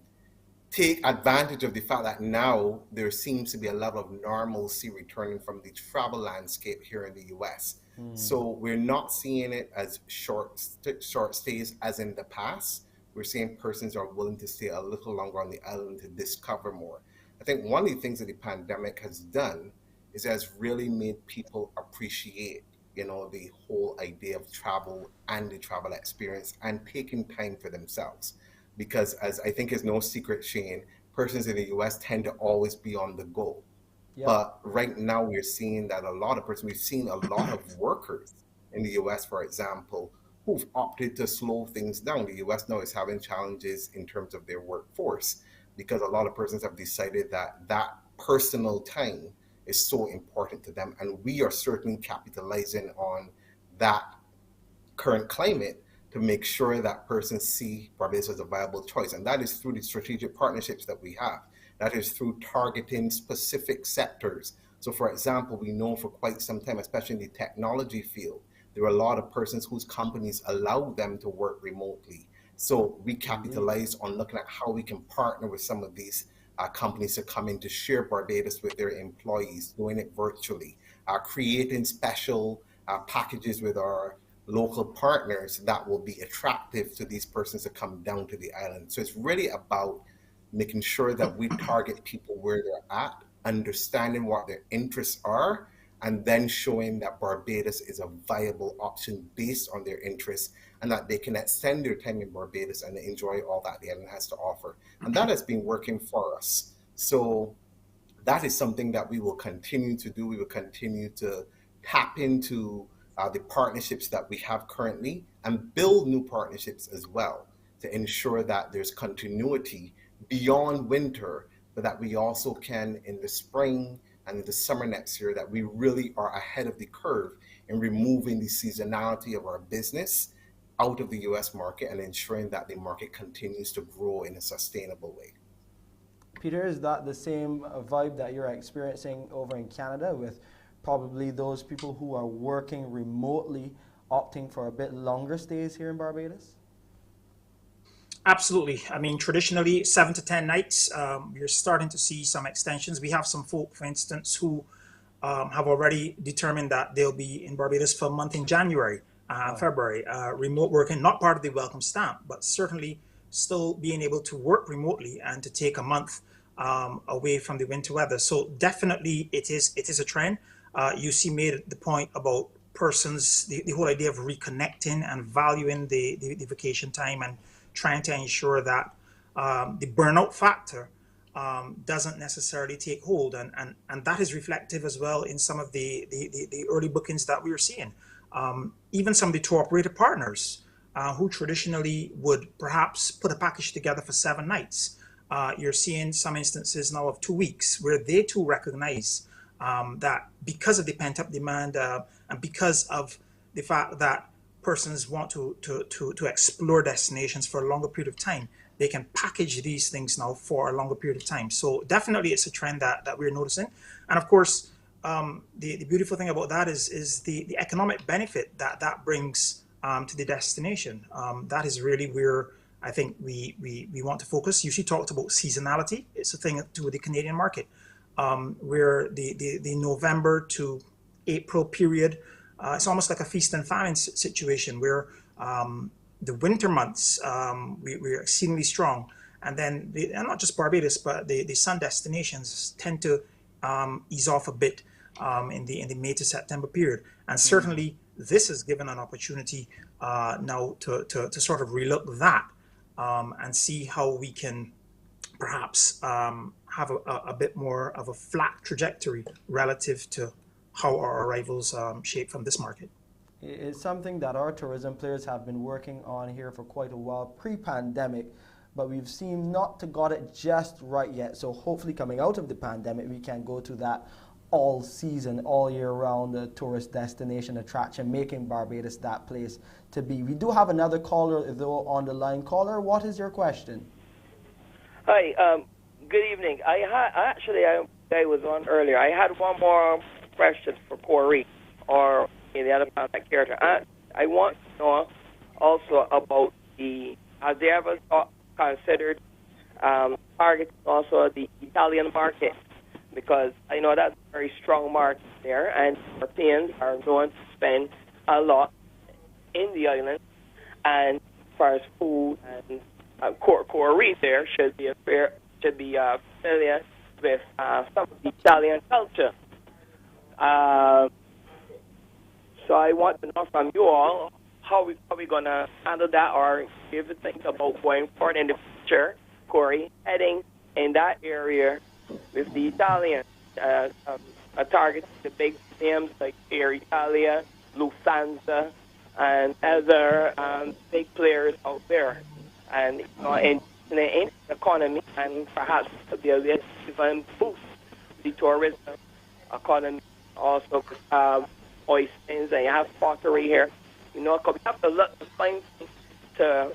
take advantage of the fact that now there seems to be a level of normalcy returning from the travel landscape here in the US. So we're not seeing it as short stays as in the past. We're seeing persons are willing to stay a little longer on the island to discover more. I think one of the things that the pandemic has done is it has really made people appreciate, the whole idea of travel and the travel experience and taking time for themselves. Because as I think is no secret, Shane, persons in the US tend to always be on the go. Yep. But right now we're seeing that we've seen a lot of workers in the US, for example, who've opted to slow things down. The US now is having challenges in terms of their workforce because a lot of persons have decided that personal time is so important to them. And we are certainly capitalizing on that current climate to make sure that persons see Barbados as a viable choice. And that is through the strategic partnerships that we have. That is through targeting specific sectors. So for example, we know for quite some time, especially in the technology field, there are a lot of persons whose companies allow them to work remotely. So we capitalize on looking at how we can partner with some of these companies to come in to share Barbados with their employees, doing it virtually, creating special packages with our local partners that will be attractive to these persons to come down to the island. So it's really about making sure that we target people where they're at, understanding what their interests are, and then showing that Barbados is a viable option based on their interests and that they can extend their time in Barbados and enjoy all that the island has to offer. And that has been working for us. So that is something that we will continue to do. We will continue to tap into the partnerships that we have currently and build new partnerships as well to ensure that there's continuity beyond winter, but that we also can in the spring and in the summer next year, that we really are ahead of the curve in removing the seasonality of our business out of the US market and ensuring that the market continues to grow in a sustainable way. Peter, is that the same vibe that you're experiencing over in Canada with probably those people who are working remotely opting for a bit longer stays here in Barbados? Absolutely. I mean, traditionally 7 to 10 nights. We're starting to see some extensions. We have some folk, for instance, who have already determined that they'll be in Barbados for a month in January, February. Remote working, not part of the welcome stamp, but certainly still being able to work remotely and to take a month away from the winter weather. So definitely it is a trend. Eusi made the point about persons, the whole idea of reconnecting and valuing the vacation time and trying to ensure that the burnout factor doesn't necessarily take hold. And that is reflective as well in some of the early bookings that we are seeing. Even some of the tour operator partners who traditionally would perhaps put a package together for 7 nights. You're seeing some instances now of 2 weeks where they too recognize that because of the pent-up demand and because of the fact that persons want to explore destinations for a longer period of time, they can package these things now for a longer period of time. So definitely it's a trend that we're noticing. And of course, the beautiful thing about that is the economic benefit that brings to the destination. That is really where I think we want to focus. Eusi talked about seasonality. It's a thing to do with the Canadian market, where the November to April period it's almost like a feast and famine situation where the winter months we're exceedingly strong, and then and not just Barbados, but the sun destinations tend to ease off a bit in the May to September period, and certainly this has given an opportunity now to sort of relook that and see how we can perhaps have a bit more of a flat trajectory relative to how our arrivals shape from this market. It's something that our tourism players have been working on here for quite a while, pre-pandemic, but we've seemed not to got it just right yet. So hopefully coming out of the pandemic, we can go to that all season, all year round tourist destination attraction, making Barbados that place to be. We do have another caller though on the line. Caller, what is your question? Hi, good evening. I was on earlier. I had one more question for Corey or the other contact character. I want to know also about have they ever considered targeting also the Italian market? Because I know that's a very strong market there, and Europeans are going to spend a lot in the island. And as far as food and Corey there should be familiar with some of the Italian culture. So I want to know from you all how we going to handle that, or if you think about going forward in the future, Corey, heading in that area with the Italians, target the big names like Air Italia, Lufthansa, and other big players out there. And in the economy, and perhaps be able to even boost the tourism economy also with oysters, and you have pottery here. Because we have to look to find to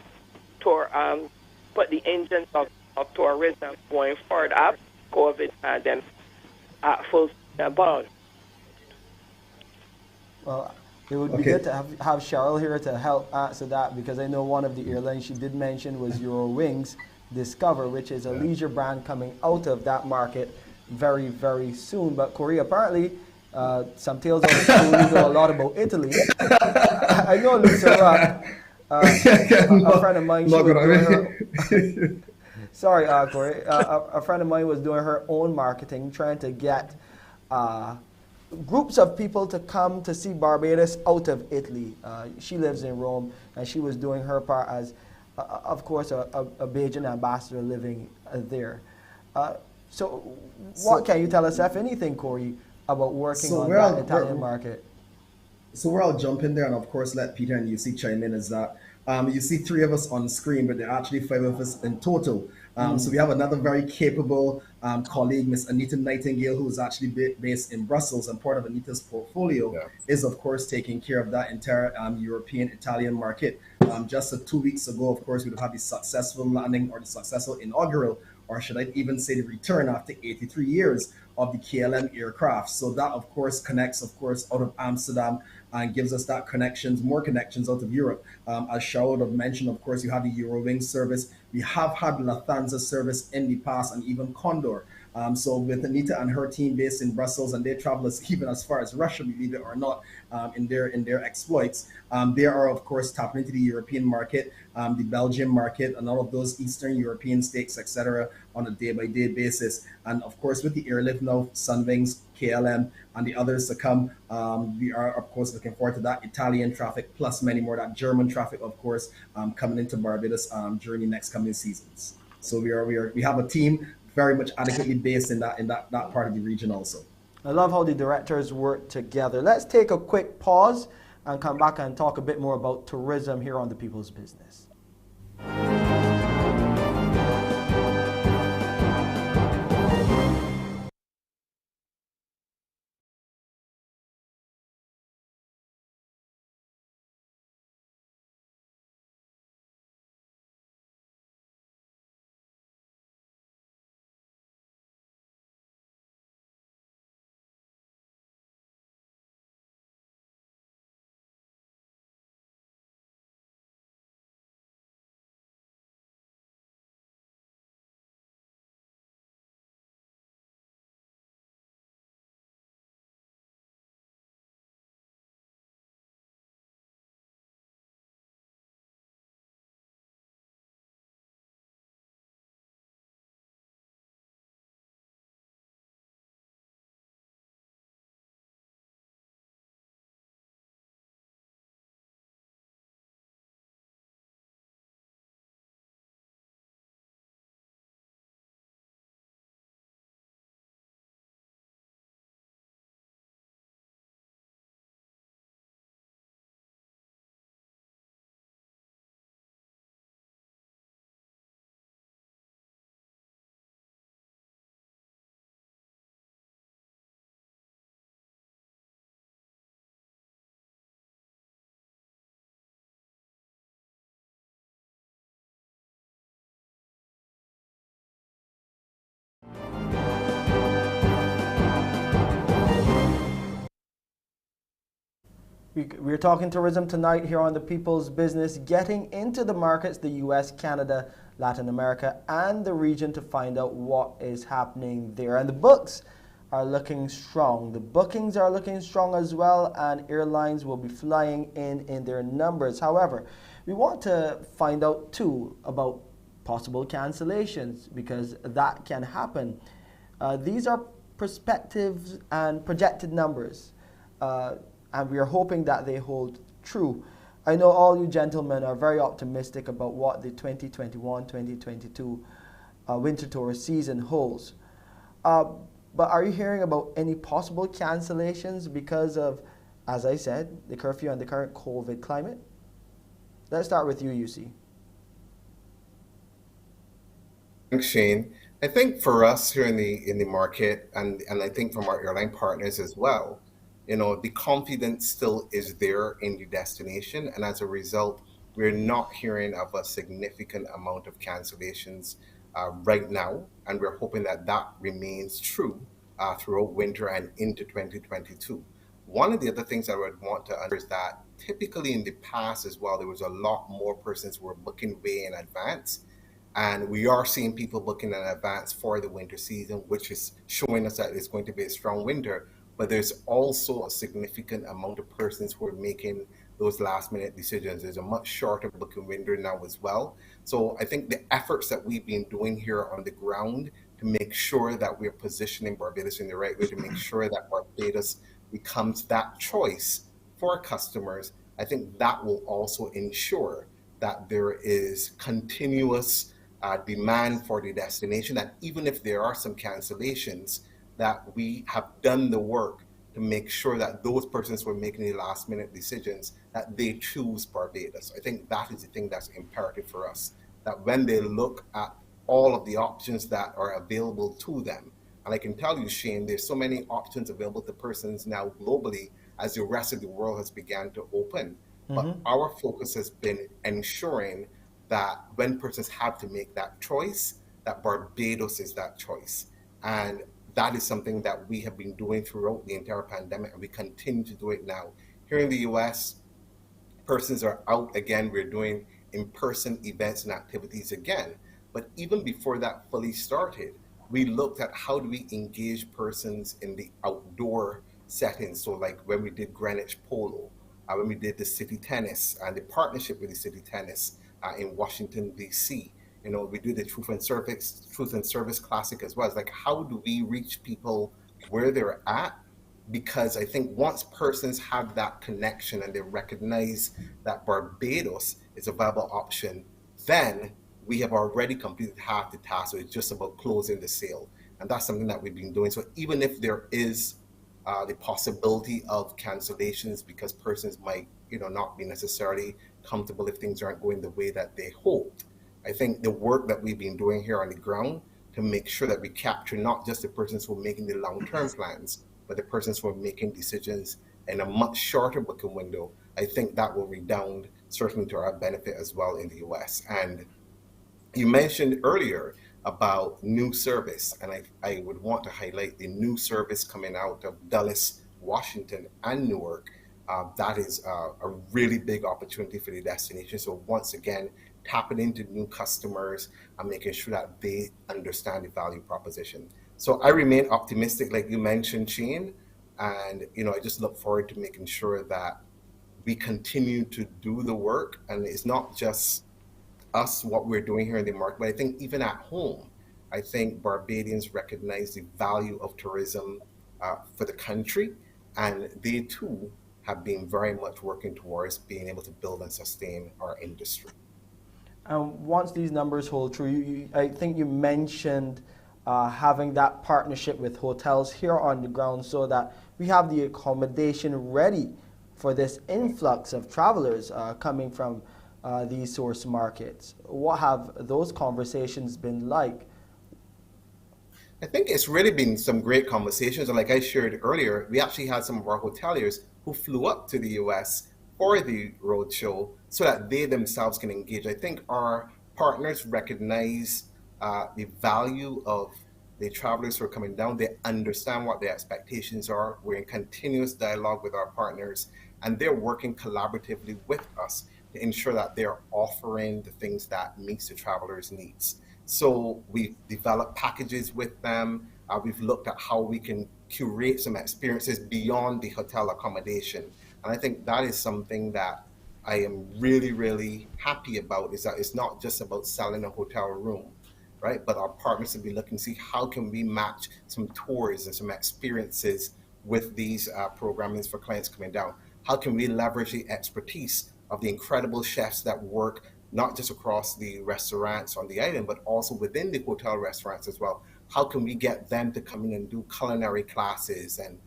put the engines of tourism going forward after COVID pandemic at full bound. Well, it would be good to have Cheryl here to help answer that, because I know one of the airlines she did mention was Eurowings Discover, which is a leisure brand coming out of that market very, very soon. But Corey, apparently, some tales on the school, you know a lot about Italy. I know Lucera, a friend of mine, she was doing her, sorry, Corey, a friend of mine was doing her own marketing, trying to get groups of people to come to see Barbados out of Italy. She lives in Rome, and she was doing her part as, of course, a Bajan ambassador living there. So what can you tell us, if anything, Corey, about working on that Italian market? So where I'll jump in there and of course let Peter and Eusi chime in is that you see three of us on screen, but there are actually five of us in total. So we have another very capable colleague, Miss Anita Nightingale, who is actually based in Brussels, and part of Anita's portfolio is of course taking care of that entire European Italian market. Just 2 weeks ago, of course, we'd have the successful landing, or the successful inaugural, or should I even say the return after 83 years of the KLM aircraft. So that of course connects, of course, out of Amsterdam and gives us that connections, more connections out of Europe. As Charlotte have mentioned, of course, you have the Eurowings service. We have had Lufthansa service in the past, and even Condor. So with Anita and her team based in Brussels, and they travel even as far as Russia, believe it or not, in their exploits, they are of course tapping into the European market, the Belgian market, and all of those Eastern European states, etc., on a day-by-day basis. And of course, with the airlift now, Sunwings, KLM, and the others to come, we are of course looking forward to that Italian traffic, plus many more, that German traffic, of course, coming into Barbados during the next coming seasons. So we have a team very much adequately based in that part of the region also. I love how the directors work together. Let's take a quick pause and come back and talk a bit more about tourism here on The People's Business. We're talking tourism tonight here on The People's Business, getting into the markets, the US, Canada, Latin America, and the region to find out what is happening there. And the books are looking strong. The bookings are looking strong as well, and airlines will be flying in their numbers. However, we want to find out too about possible cancellations, because that can happen. These are perspectives and projected numbers. And we are hoping that they hold true. I know all you gentlemen are very optimistic about what the 2021-2022 winter tour season holds. But are you hearing about any possible cancellations because of, as I said, the curfew and the current COVID climate? Let's start with you, Eusi. Thanks, Shane. I think for us here in the market, and I think from our airline partners as well, the confidence still is there in the destination, and as a result, we're not hearing of a significant amount of cancellations right now, and we're hoping that that remains true throughout winter and into 2022. One of the other things I would want to understand is that typically in the past as well, there was a lot more persons who were booking way in advance. And we are seeing people booking in advance for the winter season, which is showing us that it's going to be a strong winter. But there's also a significant amount of persons who are making those last minute decisions. There's a much shorter booking window now as well. So I think the efforts that we've been doing here on the ground to make sure that we're positioning Barbados in the right way, to make sure that Barbados becomes that choice for customers, I think that will also ensure that there is continuous demand for the destination, that even if there are some cancellations, that we have done the work to make sure that those persons who are making the last minute decisions, that they choose Barbados. I think that is the thing that's imperative for us, that when they look at all of the options that are available to them, and I can tell you, Shane, there's so many options available to persons now globally as the rest of the world has begun to open. But our focus has been ensuring that when persons have to make that choice, that Barbados is that choice. And that is something that we have been doing throughout the entire pandemic, and we continue to do it now. Here in the US, persons are out again. We're doing in-person events and activities again. But even before that fully started, we looked at how do we engage persons in the outdoor settings. So like when we did Greenwich Polo, when we did the city tennis and the partnership with the city tennis, in Washington, D.C. We do the Truth and Service Classic as well. It's like, how do we reach people where they're at? Because I think once persons have that connection and they recognize that Barbados is a viable option, then we have already completed half the task. So it's just about closing the sale. And that's something that we've been doing. So even if there is the possibility of cancellations because persons might, not be necessarily comfortable if things aren't going the way that they hoped, I think the work that we've been doing here on the ground to make sure that we capture not just the persons who are making the long-term plans, but the persons who are making decisions in a much shorter booking window, I think that will redound certainly to our benefit as well in the US. And you mentioned earlier about new service, and I would want to highlight the new service coming out of Dulles, Washington, and Newark. That is a really big opportunity for the destination. So once again, tapping into new customers and making sure that they understand the value proposition. So I remain optimistic, like you mentioned, Shane, and I just look forward to making sure that we continue to do the work, and it's not just us, what we're doing here in the market, but I think even at home, I think Barbadians recognize the value of tourism for the country, and they too have been very much working towards being able to build and sustain our industry. Once these numbers hold true, I think you mentioned having that partnership with hotels here on the ground so that we have the accommodation ready for this influx of travelers coming from these source markets. What have those conversations been like? I think it's really been some great conversations. And like I shared earlier, we actually had some of our hoteliers who flew up to the US for the roadshow so that they themselves can engage. I think our partners recognize the value of the travelers who are coming down. They understand what their expectations are. We're in continuous dialogue with our partners. and they're working collaboratively with us to ensure that they're offering the things that meets the travelers' needs. So we've developed packages with them. We've looked at how we can curate some experiences beyond the hotel accommodation. And I think that is something that I am really, really happy about, is that it's not just about selling a hotel room, right? But our partners will be looking to see how can we match some tours and some experiences with these programmings for clients coming down. How can we leverage the expertise of the incredible chefs that work not just across the restaurants on the island, but also within the hotel restaurants as well? How can we get them to come in and do culinary classes and,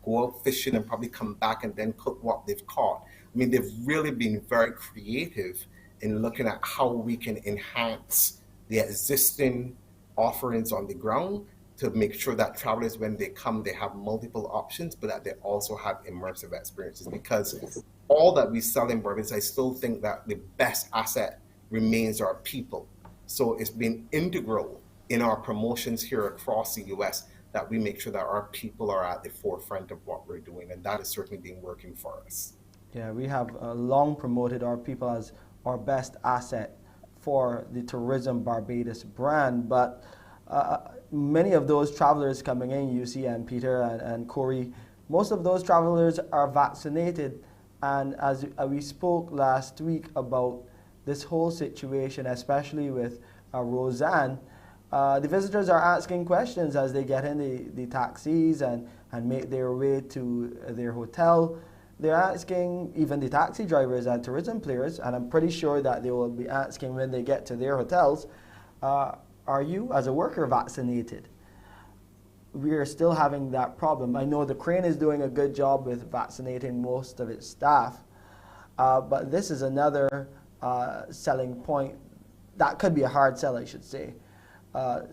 go out fishing and probably come back and then cook what they've caught? I mean, they've really been very creative in looking at how we can enhance the existing offerings on the ground to make sure that travelers, when they come, they have multiple options, but that they also have immersive experiences. Because all that we sell in Barbados, I still think that the best asset remains our people. So it's been integral in our promotions here across the US that we make sure that our people are at the forefront of what we're doing, and that has certainly been working for us. Yeah, we have long promoted our people as our best asset for the Tourism Barbados brand, but many of those travelers coming in, Eusi and Peter and Corey, most of those travelers are vaccinated. And as we spoke last week about this whole situation, especially with Roseanne, the visitors are asking questions as they get in the taxis and make their way to their hotel. They're asking even the taxi drivers and tourism players, and I'm pretty sure that they will be asking when they get to their hotels, are you as a worker vaccinated? We are still having that problem. I know the Crane is doing a good job with vaccinating most of its staff, but this is another selling point that could be a hard sell, I should say.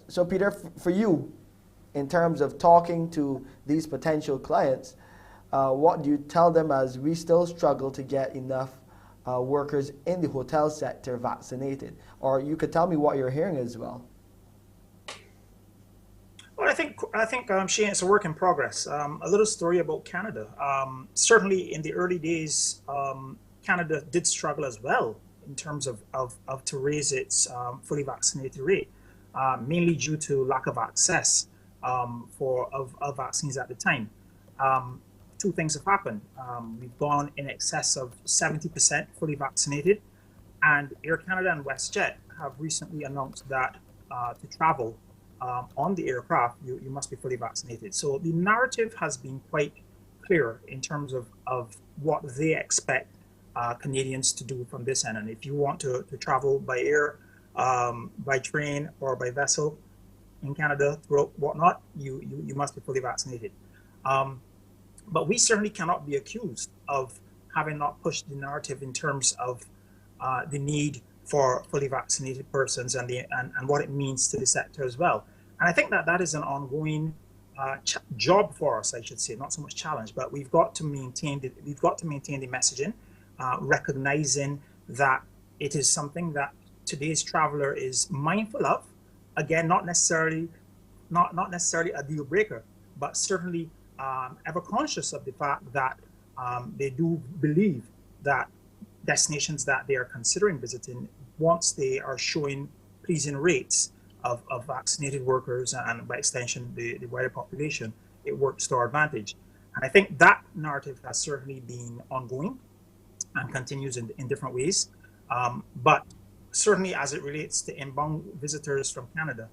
So Peter, for you, in terms of talking to these potential clients, what do you tell them as we still struggle to get enough workers in the hotel sector vaccinated? Or you could tell me what you're hearing as well. Well, I think Shane, it's a work in progress. A little story about Canada. Certainly in the early days, Canada did struggle as well in terms of to raise its fully vaccinated rate, mainly due to lack of access of vaccines at the time. Two things have happened. We've gone in excess of 70% fully vaccinated, and Air Canada and WestJet have recently announced that to travel on the aircraft, you must be fully vaccinated. So the narrative has been quite clear in terms of what they expect Canadians to do from this end. And if you want to travel by air, by train, or by vessel in Canada, through whatnot, you must be fully vaccinated. But we certainly cannot be accused of having not pushed the narrative in terms of the need for fully vaccinated persons and what it means to the sector as well. And I think that is an ongoing job for us, I should say, not so much challenge, but we've got to maintain the messaging, recognizing that it is something that today's traveler is mindful of. Again, not necessarily a deal breaker, but certainly ever conscious of the fact that they do believe that destinations that they are considering visiting, once they are showing pleasing rates of vaccinated workers and by extension the wider population, it works to our advantage. And I think that narrative has certainly been ongoing and continues in different ways. But certainly as it relates to inbound visitors from Canada,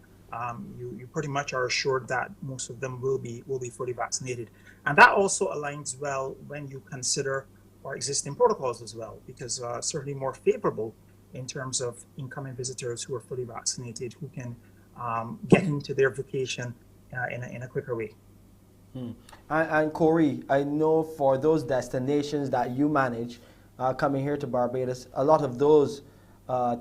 you pretty much are assured that most of them will be fully vaccinated. And that also aligns well when you consider our existing protocols as well, because certainly more favorable in terms of incoming visitors who are fully vaccinated, who can get into their vacation in a quicker way. And Corey, I know for those destinations that you manage coming here to Barbados, a lot of those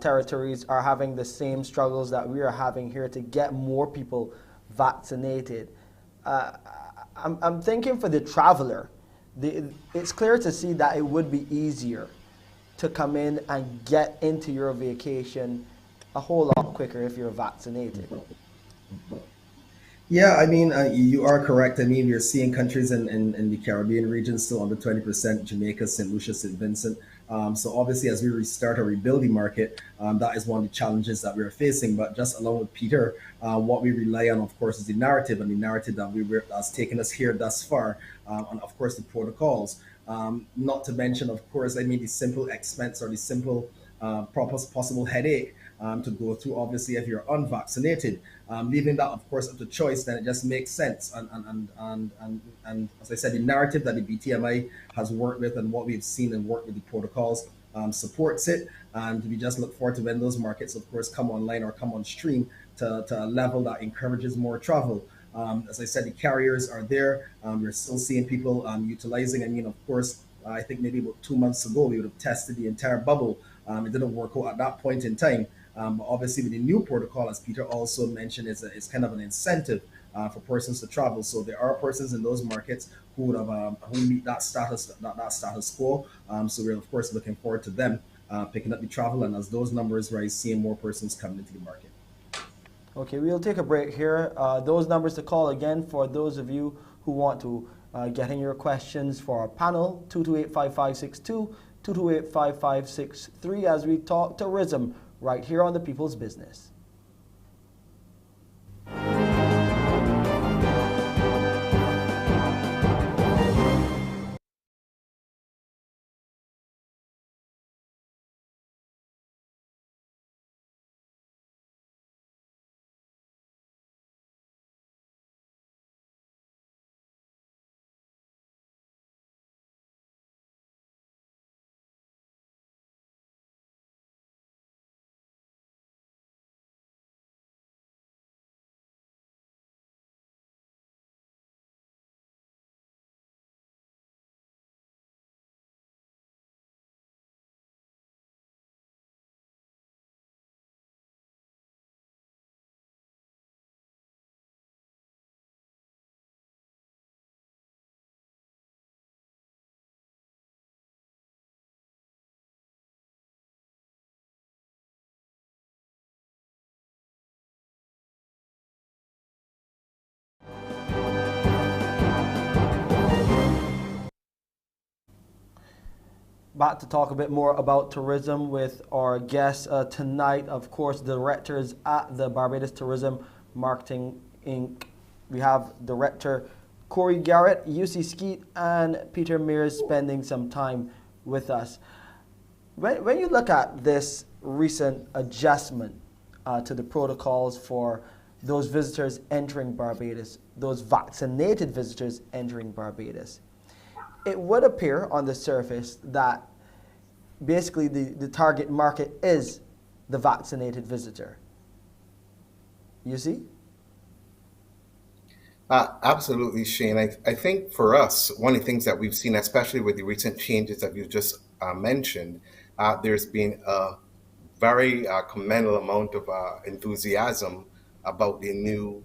territories are having the same struggles that we are having here to get more people vaccinated. I'm thinking for the traveler, it's clear to see that it would be easier to come in and get into your vacation a whole lot quicker if you're vaccinated. Yeah, I mean, you are correct. I mean, we're seeing countries in the Caribbean region still under 20%, Jamaica, St. Lucia, St. Vincent. So obviously, as we restart or rebuild the market, that is one of the challenges that we're facing. But just along with Peter, what we rely on, of course, is the narrative, and the narrative that's taken us here thus far, and of course, the protocols. Not to mention, of course, I mean, the simple expense or the simple possible headache to go through, obviously, if you're unvaccinated. Leaving that, of course, up to choice, then it just makes sense. And as I said, the narrative that the BTMI has worked with and what we've seen and worked with the protocols supports it. And we just look forward to when those markets, of course, come online or come on stream to a level that encourages more travel. As I said, the carriers are there. We're still seeing people utilizing. I mean, of course, I think maybe about 2 months ago, we would have tested the entire bubble. It didn't work out at that point in time. But obviously, with the new protocol, as Peter also mentioned, it's kind of an incentive for persons to travel. So there are persons in those markets who would have who meet that status quo. So we're of course looking forward to them picking up the travel, and as those numbers rise, seeing more persons coming into the market. Okay, we'll take a break here. Those numbers to call again for those of you who want to get in your questions for our panel: 228-5562, 228-5563, as we talk tourism right here on The People's Business. Back to talk a bit more about tourism with our guests tonight. Of course, directors at the Barbados Tourism Marketing Inc. We have Director Corey Garrett, Eusi Skeete, and Peter Mears spending some time with us. When you look at this recent adjustment to the protocols for those visitors entering Barbados, those vaccinated visitors entering Barbados, it would appear on the surface that basically the target market is the vaccinated visitor. You see? Absolutely, Shane. I think for us, one of the things that we've seen, especially with the recent changes that you just mentioned, there's been a very commendable amount of enthusiasm about the new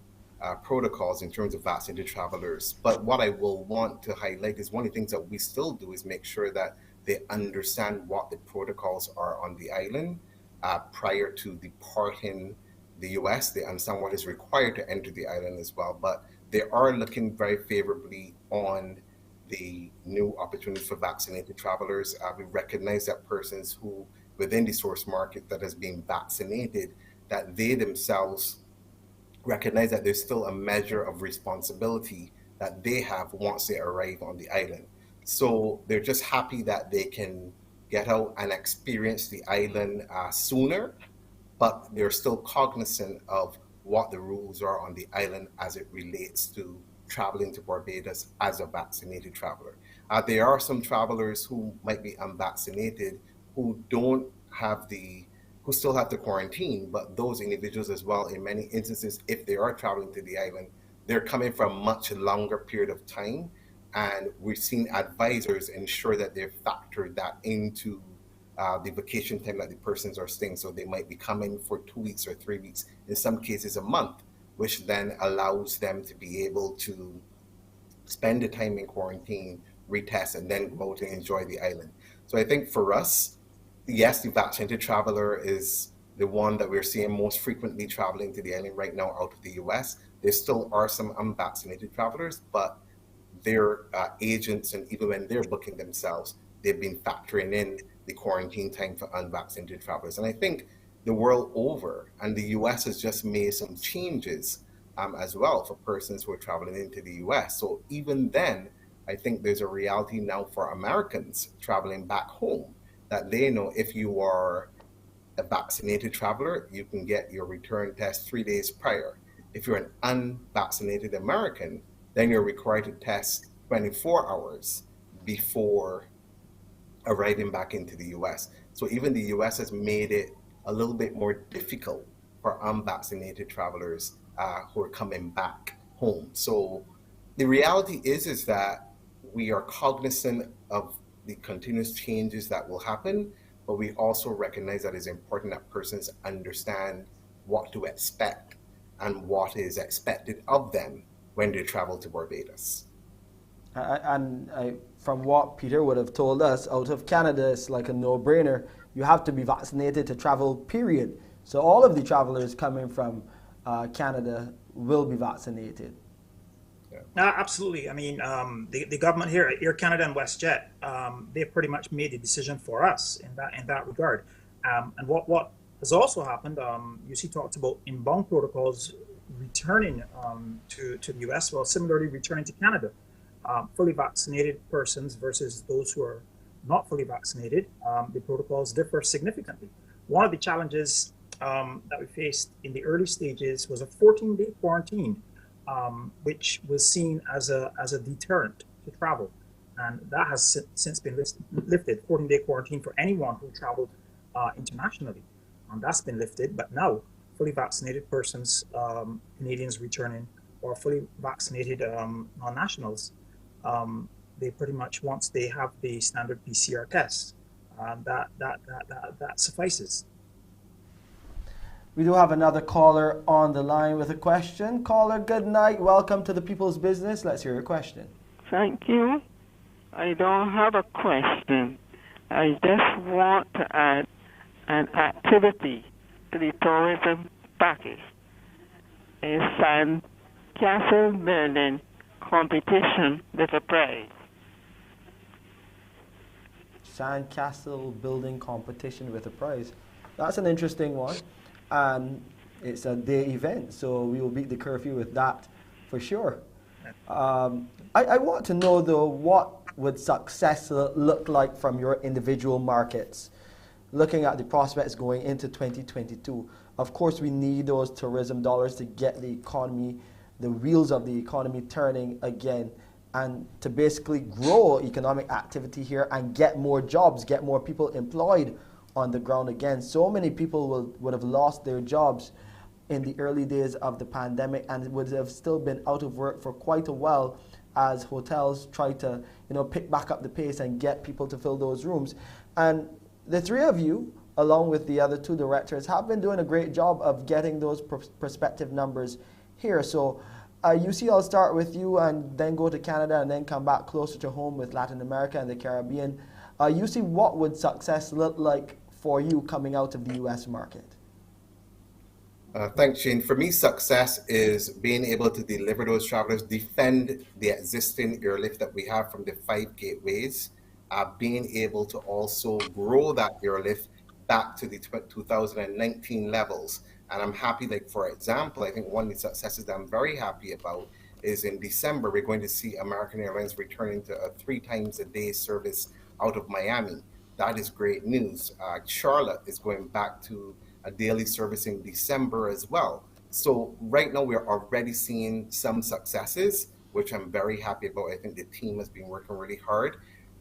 protocols in terms of vaccinated travelers. But what I will want to highlight is one of the things that we still do is make sure that they understand what the protocols are on the island prior to departing the US. They understand what is required to enter the island as well. But they are looking very favorably on the new opportunities for vaccinated travelers. We recognize that persons who within the source market that has been vaccinated, that they themselves recognize that there's still a measure of responsibility that they have once they arrive on the island. So they're just happy that they can get out and experience the island sooner, but they're still cognizant of what the rules are on the island as it relates to traveling to Barbados as a vaccinated traveler. There are some travelers who might be unvaccinated who don't have who still have to quarantine, but those individuals as well, in many instances, if they are traveling to the island, they're coming for a much longer period of time. And we've seen advisors ensure that they've factored that into the vacation time that the persons are staying. So they might be coming for 2 weeks or 3 weeks, in some cases a month, which then allows them to be able to spend the time in quarantine, retest, and then go out and enjoy the island. So I think for us, yes, the vaccinated traveler is the one that we're seeing most frequently traveling to the island right now out of the US. there still are some unvaccinated travelers, but their agents, and even when they're booking themselves, they've been factoring in the quarantine time for unvaccinated travelers. And I think the world over, and the US has just made some changes as well for persons who are traveling into the US. So even then, I think there's a reality now for Americans traveling back home that they know if you are a vaccinated traveler, you can get your return test 3 days prior. If you're an unvaccinated American, then you're required to test 24 hours before arriving back into the US. So even the US has made it a little bit more difficult for unvaccinated travelers who are coming back home. So the reality is that we are cognizant of the continuous changes that will happen, but we also recognize that it's important that persons understand what to expect and what is expected of them when they travel to Barbados. From what Peter would have told us, out of Canada, it's like a no-brainer. You have to be vaccinated to travel, period. So all of the travelers coming from Canada will be vaccinated. Absolutely. I mean, the government here, Air Canada and WestJet, they've pretty much made the decision for us in that regard. And what has also happened, Eusi talked about inbound protocols returning to the US, well, similarly returning to Canada. Fully vaccinated persons versus those who are not fully vaccinated, the protocols differ significantly. One of the challenges that we faced in the early stages was a 14-day quarantine, which was seen as a deterrent to travel. And that has since been lifted, 14-day quarantine for anyone who traveled internationally. That's been lifted, but now fully vaccinated persons, Canadians returning, or fully vaccinated non-nationals, they pretty much, once they have the standard PCR test, that suffices. We do have another caller on the line with a question. Caller, good night. Welcome to the People's Business. Let's hear your question. Thank you. I don't have a question. I just want to add an activity to the tourism package. A sandcastle building competition with a prize. Sandcastle building competition with a prize. That's an interesting one. And it's a day event, so we will beat the curfew with that for sure. I want to know, though, what would success look like from your individual markets, looking at the prospects going into 2022. Of course, we need those tourism dollars to get the economy, the wheels of the economy turning again, and to basically grow economic activity here and get more jobs, get more people employed on the ground again. So many people would have lost their jobs in the early days of the pandemic and would have still been out of work for quite a while as hotels try to, pick back up the pace and get people to fill those rooms. And the three of you, along with the other two directors, have been doing a great job of getting those prospective numbers here. So Eusi, I'll start with you and then go to Canada and then come back closer to home with Latin America and the Caribbean. Eusi, what would success look like for you coming out of the US market? Thanks, Shane. For me, success is being able to deliver those travelers, defend the existing airlift that we have from the 5 gateways, being able to also grow that airlift back to the 2019 levels. And I'm happy, for example, I think one of the successes that I'm very happy about is in December, we're going to see American Airlines returning to a 3 times a day service out of Miami. That is great news. Charlotte is going back to a daily service in December as well. So right now we're already seeing some successes, which I'm very happy about. I think the team has been working really hard.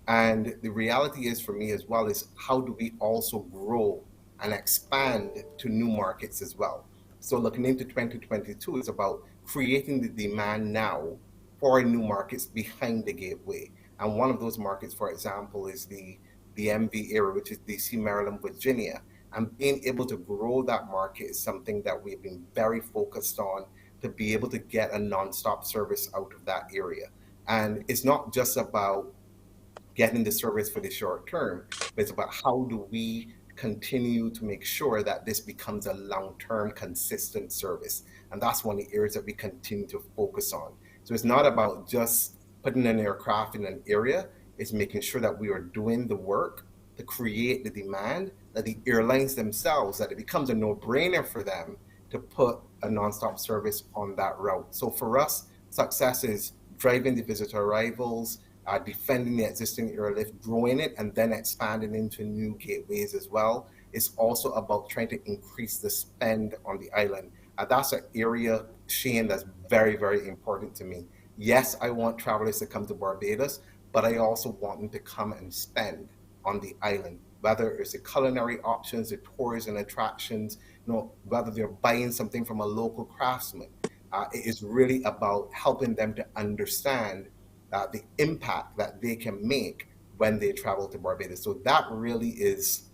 And the reality is for me as well is how do we also grow and expand to new markets as well. So looking into 2022 is about creating the demand now for new markets behind the gateway. And one of those markets, for example, is the DMV area, which is DC, Maryland, Virginia. And being able to grow that market is something that we've been very focused on to be able to get a nonstop service out of that area. And it's not just about getting the service for the short term, but it's about how do we continue to make sure that this becomes a long-term consistent service. And that's one of the areas that we continue to focus on. So it's not about just putting an aircraft in an area, it's making sure that we are doing the work to create the demand, that the airlines themselves, that it becomes a no-brainer for them to put a nonstop service on that route. So for us, success is driving the visitor arrivals, defending the existing airlift, growing it, and then expanding into new gateways as well. It's also about trying to increase the spend on the island. That's an area, Shane, that's very, very important to me. Yes, I want travelers to come to Barbados, but I also want them to come and spend on the island, whether it's the culinary options, the tours and attractions, whether they're buying something from a local craftsman. It is really about helping them to understand the impact that they can make when they travel to Barbados. So that really is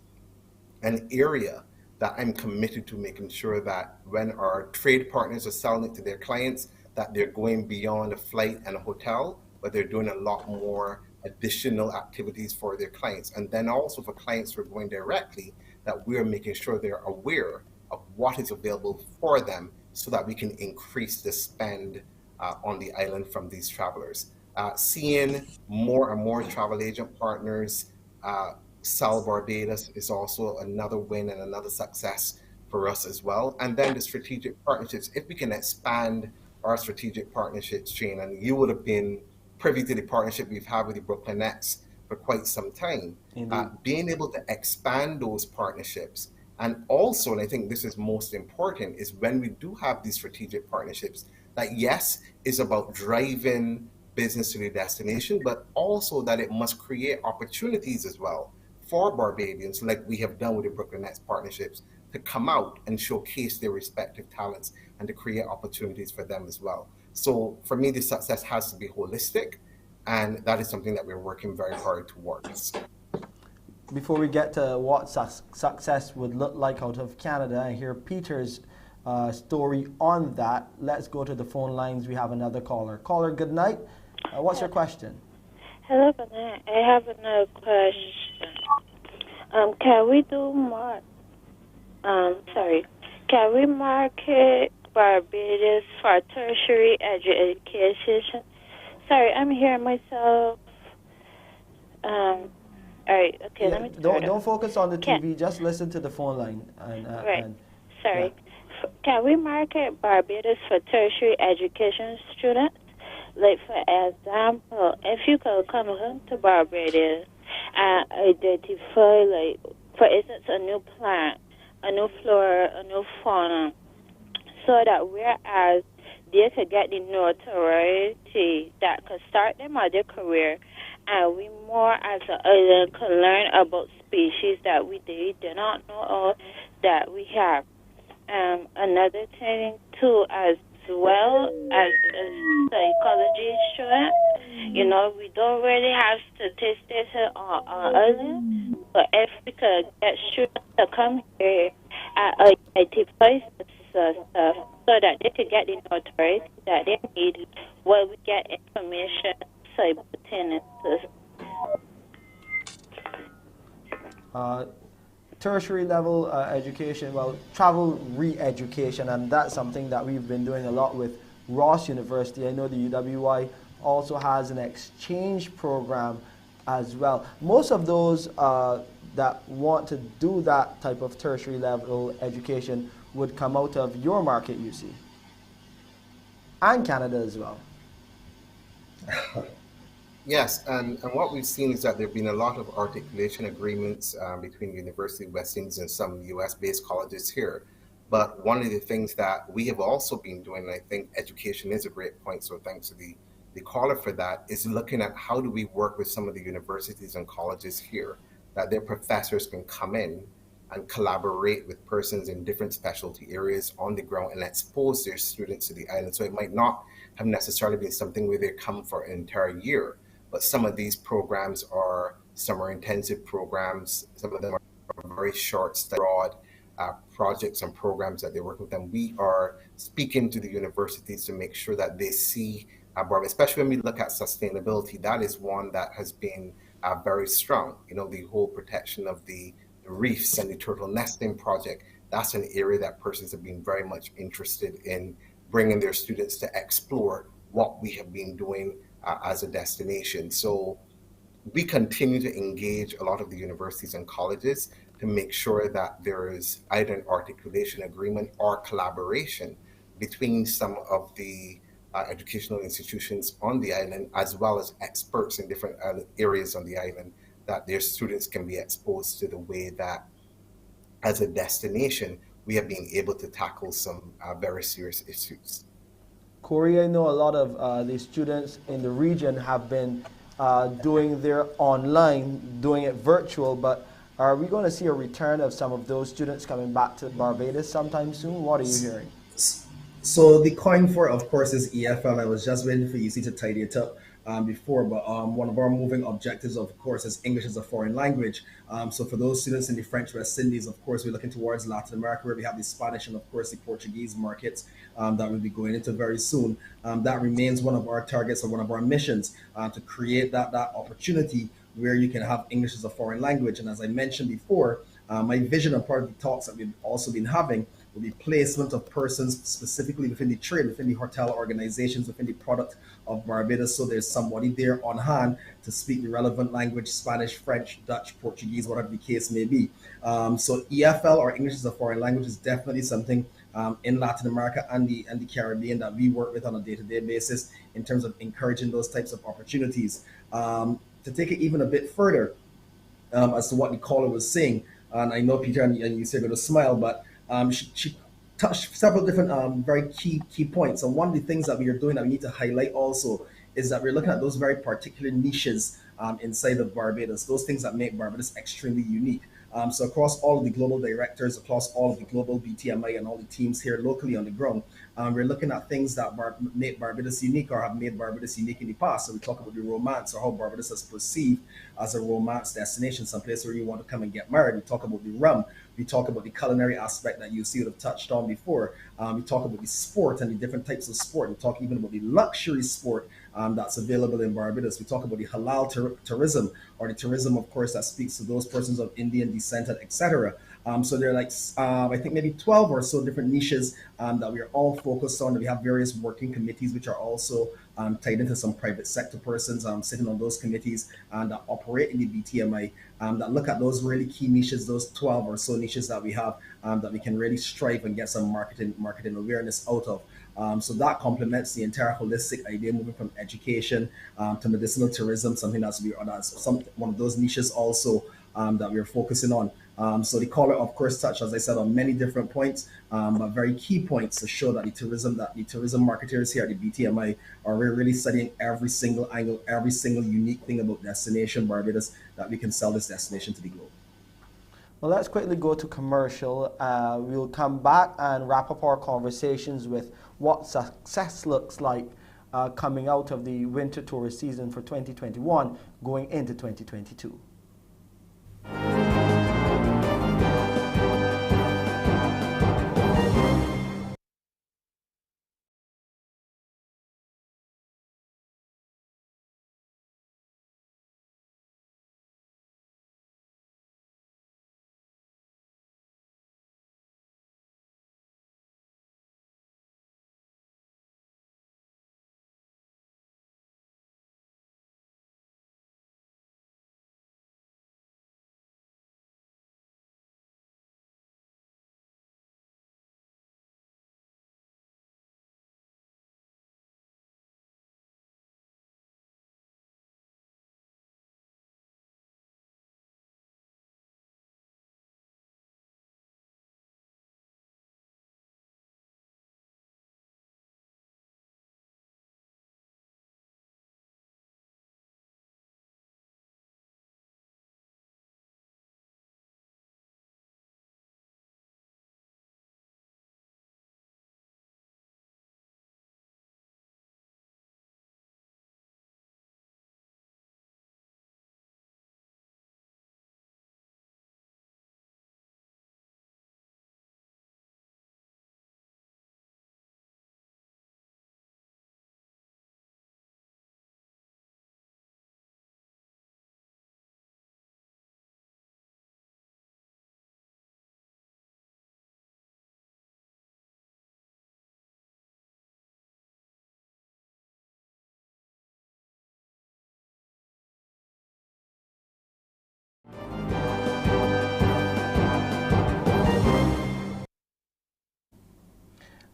an area that I'm committed to making sure that when our trade partners are selling it to their clients, that they're going beyond a flight and a hotel, but they're doing a lot more additional activities for their clients. And then also for clients who are going directly, that we're making sure they're aware of what is available for them so that we can increase the spend on the island from these travelers. Seeing more and more travel agent partners sell Barbados is also another win and another success for us as well. And then the strategic partnerships, if we can expand our strategic partnerships, Shane, and you would have been privy to the partnership we've had with the Brooklyn Nets for quite some time, being able to expand those partnerships. And also, and I think this is most important, is when we do have these strategic partnerships, that yes, is about driving business to the destination, but also that it must create opportunities as well for Barbadians, like we have done with the Brooklyn Nets partnerships, to come out and showcase their respective talents and to create opportunities for them as well. So for me, the success has to be holistic, and that is something that we're working very hard towards. Before we get to what success would look like out of Canada and hear Peter's story on that, let's go to the phone lines. We have another caller. Caller, good night. What's your question? Hello, good night. I have another question. Can we do more? Can we market Barbados for tertiary education? Sorry, I'm hearing myself. All right, okay, Yeah, let me don't focus on the TV, just listen to the phone line. Right, and, sorry. Yeah. Can we market Barbados for tertiary education students? Like, for example, if you could come to Barbados and identify, like, for instance, a new plant, a new flora, a new fauna, so that whereas they could get the notoriety that could start them on their career, and we more as an island can learn about species that we do not know or that we have. Another thing too, as well as a psychology student, we don't really have statistics on our island, but if we could get students to come here and identify stuff so that they could get the notoriety that they need while we get information simultaneously. Tertiary level education, well, travel re-education, and that's something that we've been doing a lot with Ross University. I know the UWI also has an exchange program as well. Most of those that want to do that type of tertiary level education would come out of your market, Eusi, and Canada as well. Yes, and what we've seen is that there have been a lot of articulation agreements between University of West Indies and some US-based colleges here. But one of the things that we have also been doing, and I think education is a great point, so thanks to the caller for that, is looking at how do we work with some of the universities and colleges here, that their professors can come in and collaborate with persons in different specialty areas on the ground and expose their students to the island. So it might not have necessarily been something where they come for an entire year, but some of these programs are summer intensive programs. Some of them are very short, broad projects and programs that they work with. And we are speaking to the universities to make sure that they see, especially when we look at sustainability, that is one that has been very strong. The whole protection of the reefs and the turtle nesting project, that's an area that persons have been very much interested in bringing their students to explore what we have been doing as a destination. So we continue to engage a lot of the universities and colleges to make sure that there is either an articulation agreement or collaboration between some of the educational institutions on the island, as well as experts in different areas on the island, that their students can be exposed to the way that, as a destination, we have been able to tackle some very serious issues. Corey, I know a lot of the students in the region have been doing their online, doing it virtual, but are we going to see a return of some of those students coming back to Barbados sometime soon? What are you hearing? So the coin for it, of course, is EFL. I was just waiting for Eusi to tidy it up before, but one of our moving objectives, of course, is English as a foreign language. So for those students in the French West Indies, of course, we're looking towards Latin America, where we have the Spanish and, of course, the Portuguese markets that we'll be going into very soon. That remains one of our targets or one of our missions to create that opportunity where you can have English as a foreign language. And as I mentioned before, my vision and part of the talks that we've also been having will be placement of persons specifically within the trade, within the hotel organizations, within the product of Barbados. So there's somebody there on hand to speak the relevant language, Spanish, French, Dutch, Portuguese, whatever the case may be. So EFL, or English as a foreign language, is definitely something in Latin America and the Caribbean that we work with on a day-to-day basis in terms of encouraging those types of opportunities. To take it even a bit further, as to what the caller was saying, and I know Peter and you said going to smile, but she touched several different very key points. And one of the things that we are doing that we need to highlight also is that we're looking at those very particular niches inside of Barbados, those things that make Barbados extremely unique. So across all of the global directors, across all of the global BTMI and all the teams here locally on the ground, we're looking at things that make Barbados unique or have made Barbados unique in the past. So we talk about the romance or how Barbados is perceived as a romance destination, some place where you want to come and get married. We talk about the rum. We talk about the culinary aspect that you see would have touched on before. We talk about the sport and the different types of sport. We talk even about the luxury sport that's available in Barbados. We talk about the halal tourism, or the tourism, of course, that speaks to those persons of Indian descent, etc. So there are like, I think maybe 12 or so different niches that we are all focused on. We have various working committees, which are also tied into some private sector persons sitting on those committees that operate in the BTMI, that look at those really key niches, those 12 or so niches that we have that we can really strive and get some marketing awareness out of. So that complements the entire holistic idea, moving from education to medicinal tourism, something that's one of those niches also that we're focusing on. So the caller, of course, touched, as I said, on many different points, but very key points to show that the tourism marketers here at the BTMI are really studying every single angle, every single unique thing about Destination Barbados, that we can sell this destination to the globe. Well, let's quickly go to commercial. We'll come back and wrap up our conversations with what success looks like coming out of the winter tourist season for 2021 going into 2022.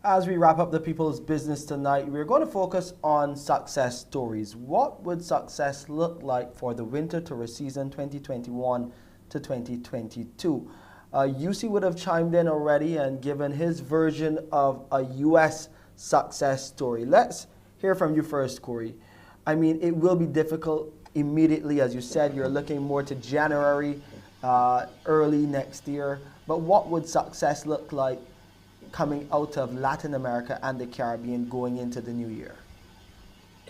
As we wrap up the People's Business tonight, we're going to focus on success stories. What would success look like for the winter tourist season 2021 to 2022? Eusi would have chimed in already and given his version of a U.S. success story. Let's hear from you first, Corey. I mean, it will be difficult immediately. As you said, you're looking more to January, early next year. But what would success look like coming out of Latin America and the Caribbean going into the new year?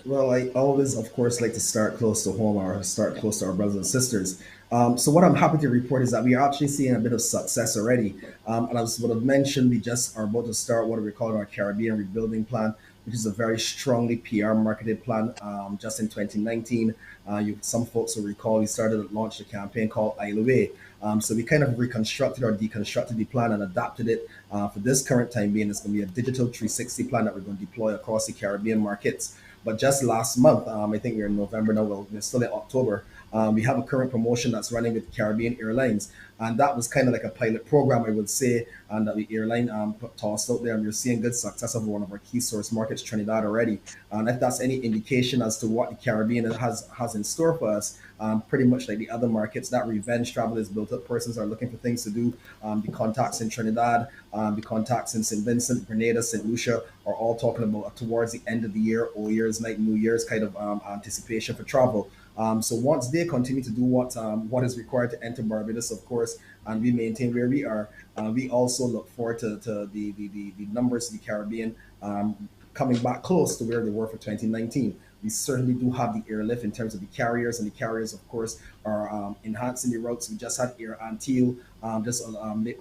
Well, I always, of course, like to start close to home or start close to our brothers and sisters. So what I'm happy to report is that we are actually seeing a bit of success already. And as what I've mentioned, we just are about to start what we call our Caribbean Rebuilding Plan, which is a very strongly PR marketed plan. Just in 2019, some folks will recall we started to launch a campaign called Isle Away. So we kind of reconstructed or deconstructed the plan and adapted it for this current time being. It's going to be a digital 360 plan that we're going to deploy across the Caribbean markets. But just last month, I think we're in November now, well, we're still in October, we have a current promotion that's running with Caribbean Airlines. And that was kind of like a pilot program, I would say, and that the airline tossed out there. And we're seeing good success of one of our key source markets, Trinidad, already. And if that's any indication as to what the Caribbean has in store for us, pretty much like the other markets, that revenge travel is built up. Persons are looking for things to do. The contacts in Trinidad, the contacts in St. Vincent, Grenada, St. Lucia are all talking about towards the end of the year, Old Year's Night, New Year's kind of anticipation for travel. So once they continue to do what is required to enter Barbados, of course, and we maintain where we are, we also look forward to the numbers of the Caribbean coming back close to where they were for 2019. We certainly do have the airlift in terms of the carriers, and the carriers, of course, are enhancing the routes. We just had Air Antille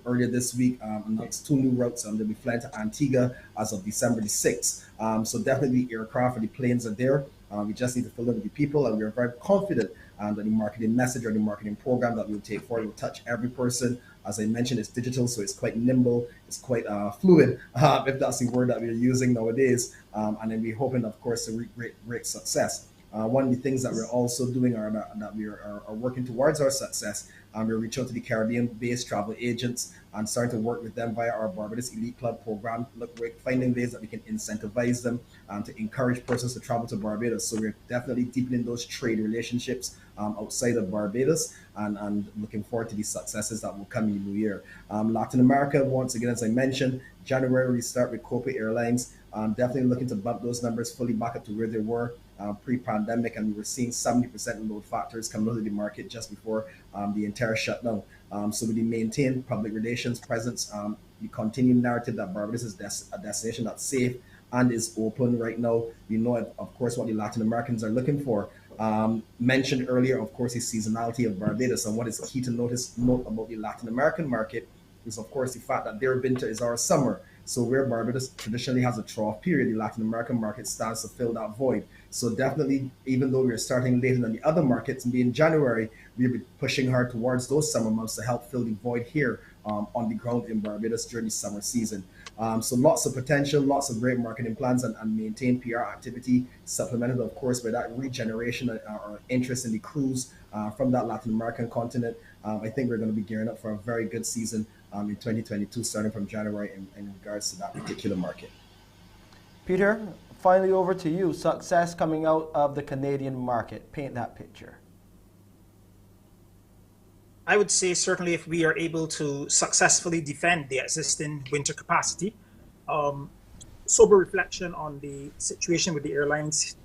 earlier this week announced 2 new routes. They'll be flying to Antigua as of December the 6th. So definitely the aircraft and the planes are there. We just need to fill in with the people, and we're very confident that the marketing message or the marketing program that we'll take forward will touch every person. As I mentioned, it's digital, so it's quite nimble, it's quite fluid, if that's the word that we're using nowadays. And then we're hoping, of course, to reap great success. One of the things that we're also doing are that we are working towards our success. We're reaching out to the Caribbean-based travel agents and starting to work with them via our Barbados Elite Club program. We're finding ways that we can incentivize them to encourage persons to travel to Barbados. So we're definitely deepening those trade relationships outside of Barbados and looking forward to the successes that will come in the new year. Latin America, once again, as I mentioned, January we start with Copa Airlines. Definitely looking to bump those numbers fully back up to where they were pre-pandemic, and we were seeing 70% load factors coming out of the market just before the entire shutdown. So we maintain public relations presence, the continued narrative that Barbados is a destination that's safe and is open right now. We know, of course, what the Latin Americans are looking for. Mentioned earlier, of course, the seasonality of Barbados, and what is key to note about the Latin American market is, of course, the fact that their winter is our summer. So where Barbados traditionally has a trough period, the Latin American market stands to fill that void. So definitely, even though we're starting later than the other markets, being January, we'll be pushing hard towards those summer months to help fill the void here on the ground in Barbados during the summer season. So lots of potential, lots of great marketing plans and maintain PR activity, supplemented, of course, by that regeneration or interest in the cruise from that Latin American continent. I think we're going to be gearing up for a very good season in 2022, starting from January in regards to that particular market. Peter, finally over to you. Success coming out of the Canadian market. Paint that picture. I would say certainly if we are able to successfully defend the existing winter capacity, sober reflection on the situation with the airlines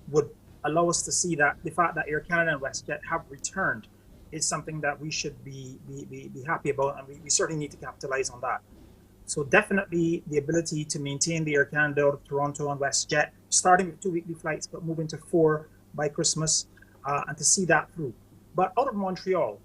would allow us to see that the fact that Air Canada and WestJet have returned is something that we should be happy about, and we certainly need to capitalize on that. So definitely the ability to maintain the Air Canada out of Toronto and WestJet, starting with 2 weekly flights, but moving to 4 by Christmas, and to see that through. But out of Montreal,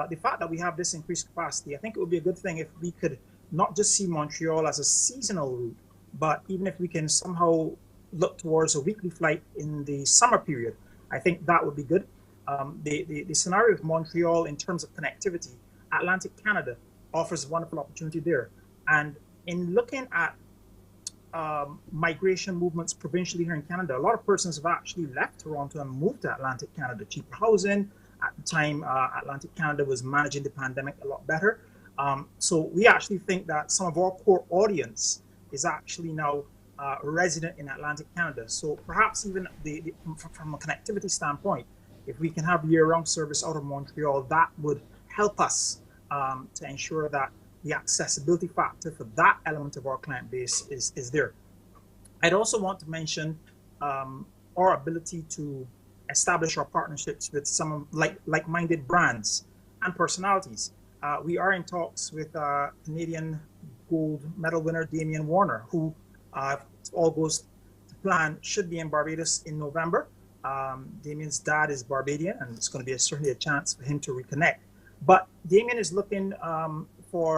the fact that we have this increased capacity, I think it would be a good thing if we could not just see Montreal as a seasonal route, but even if we can somehow look towards a weekly flight in the summer period, I think that would be good. The scenario of Montreal in terms of connectivity, Atlantic Canada offers a wonderful opportunity there. And in looking at migration movements provincially here in Canada, a lot of persons have actually left Toronto and moved to Atlantic Canada. Cheaper housing. At the time, Atlantic Canada was managing the pandemic a lot better. So we actually think that some of our core audience is actually now resident in Atlantic Canada. So perhaps even from a connectivity standpoint, if we can have year-round service out of Montreal, that would help us to ensure that the accessibility factor for that element of our client base is there. I'd also want to mention our ability to establish our partnerships with some like-minded brands and personalities. We are in talks with Canadian gold medal winner Damian Warner, who, if all goes to plan, should be in Barbados in November. Damian's dad is Barbadian, and it's going to be certainly a chance for him to reconnect. But Damian is looking for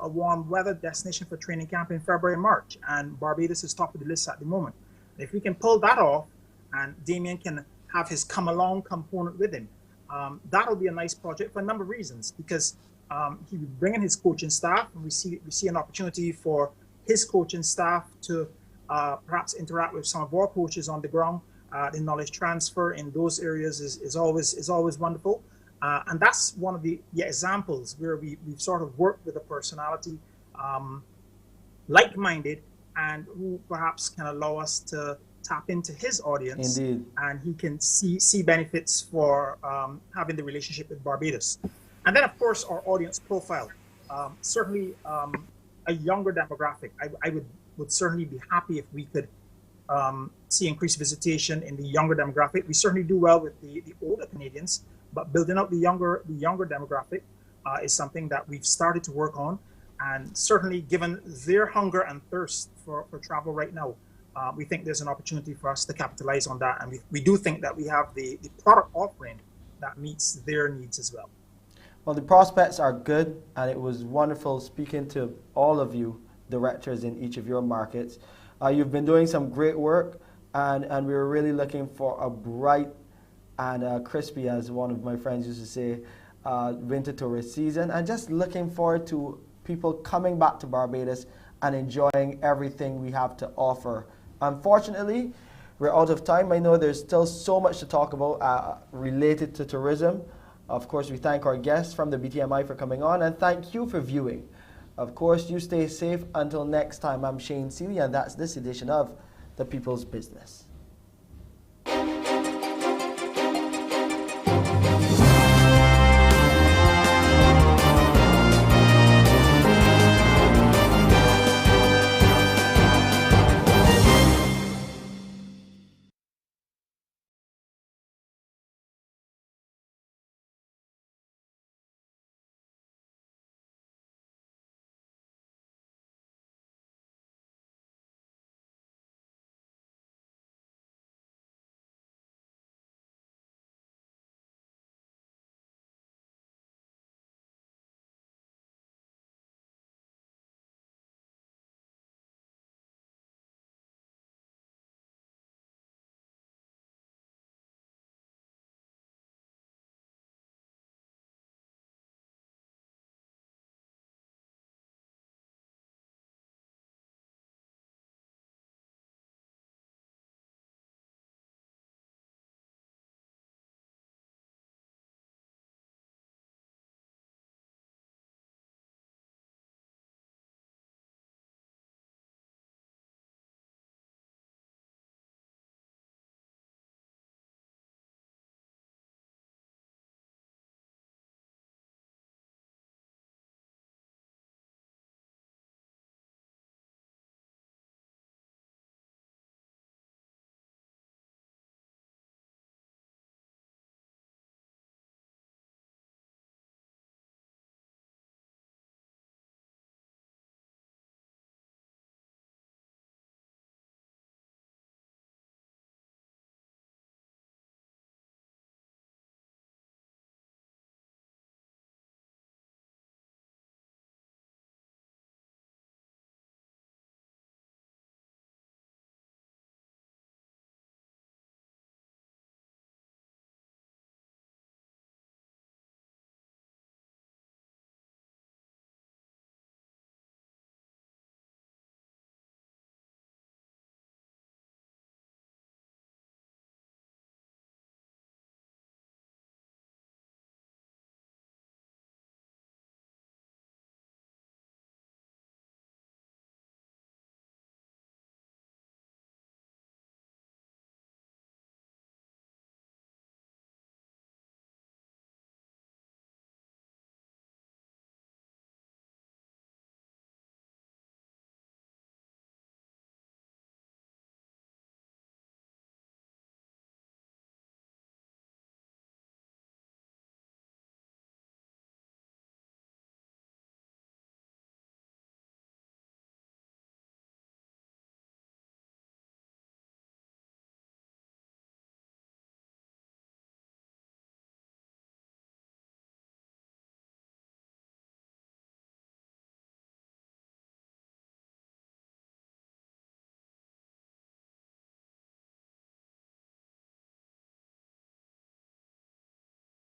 a warm weather destination for training camp in February and March, and Barbados is top of the list at the moment. If we can pull that off, and Damian can have his come along component with him, that'll be a nice project for a number of reasons, because he will bring in his coaching staff, and we see an opportunity for his coaching staff to perhaps interact with some of our coaches on the ground. The knowledge transfer in those areas is always wonderful. And that's one of the examples where we've sort of worked with a personality like-minded, and who perhaps can allow us to tap into his audience. Indeed. And he can see benefits for having the relationship with Barbados. And then, of course, our audience profile. Certainly a younger demographic. I would certainly be happy if we could see increased visitation in the younger demographic. We certainly do well with the older Canadians, but building out the younger demographic is something that we've started to work on. And certainly, given their hunger and thirst for travel right now, we think there's an opportunity for us to capitalize on that. And we do think that we have the product offering that meets their needs as well. Well, the prospects are good, and it was wonderful speaking to all of you directors in each of your markets. You've been doing some great work, and we're really looking for a bright and crispy, as one of my friends used to say, winter tourist season, and just looking forward to people coming back to Barbados and enjoying everything we have to offer. Unfortunately, we're out of time. I know there's still so much to talk about related to tourism. Of course, we thank our guests from the BTMI for coming on, and thank you for viewing. Of course, you stay safe. Until next time, I'm Shane Seeley, and that's this edition of The People's Business.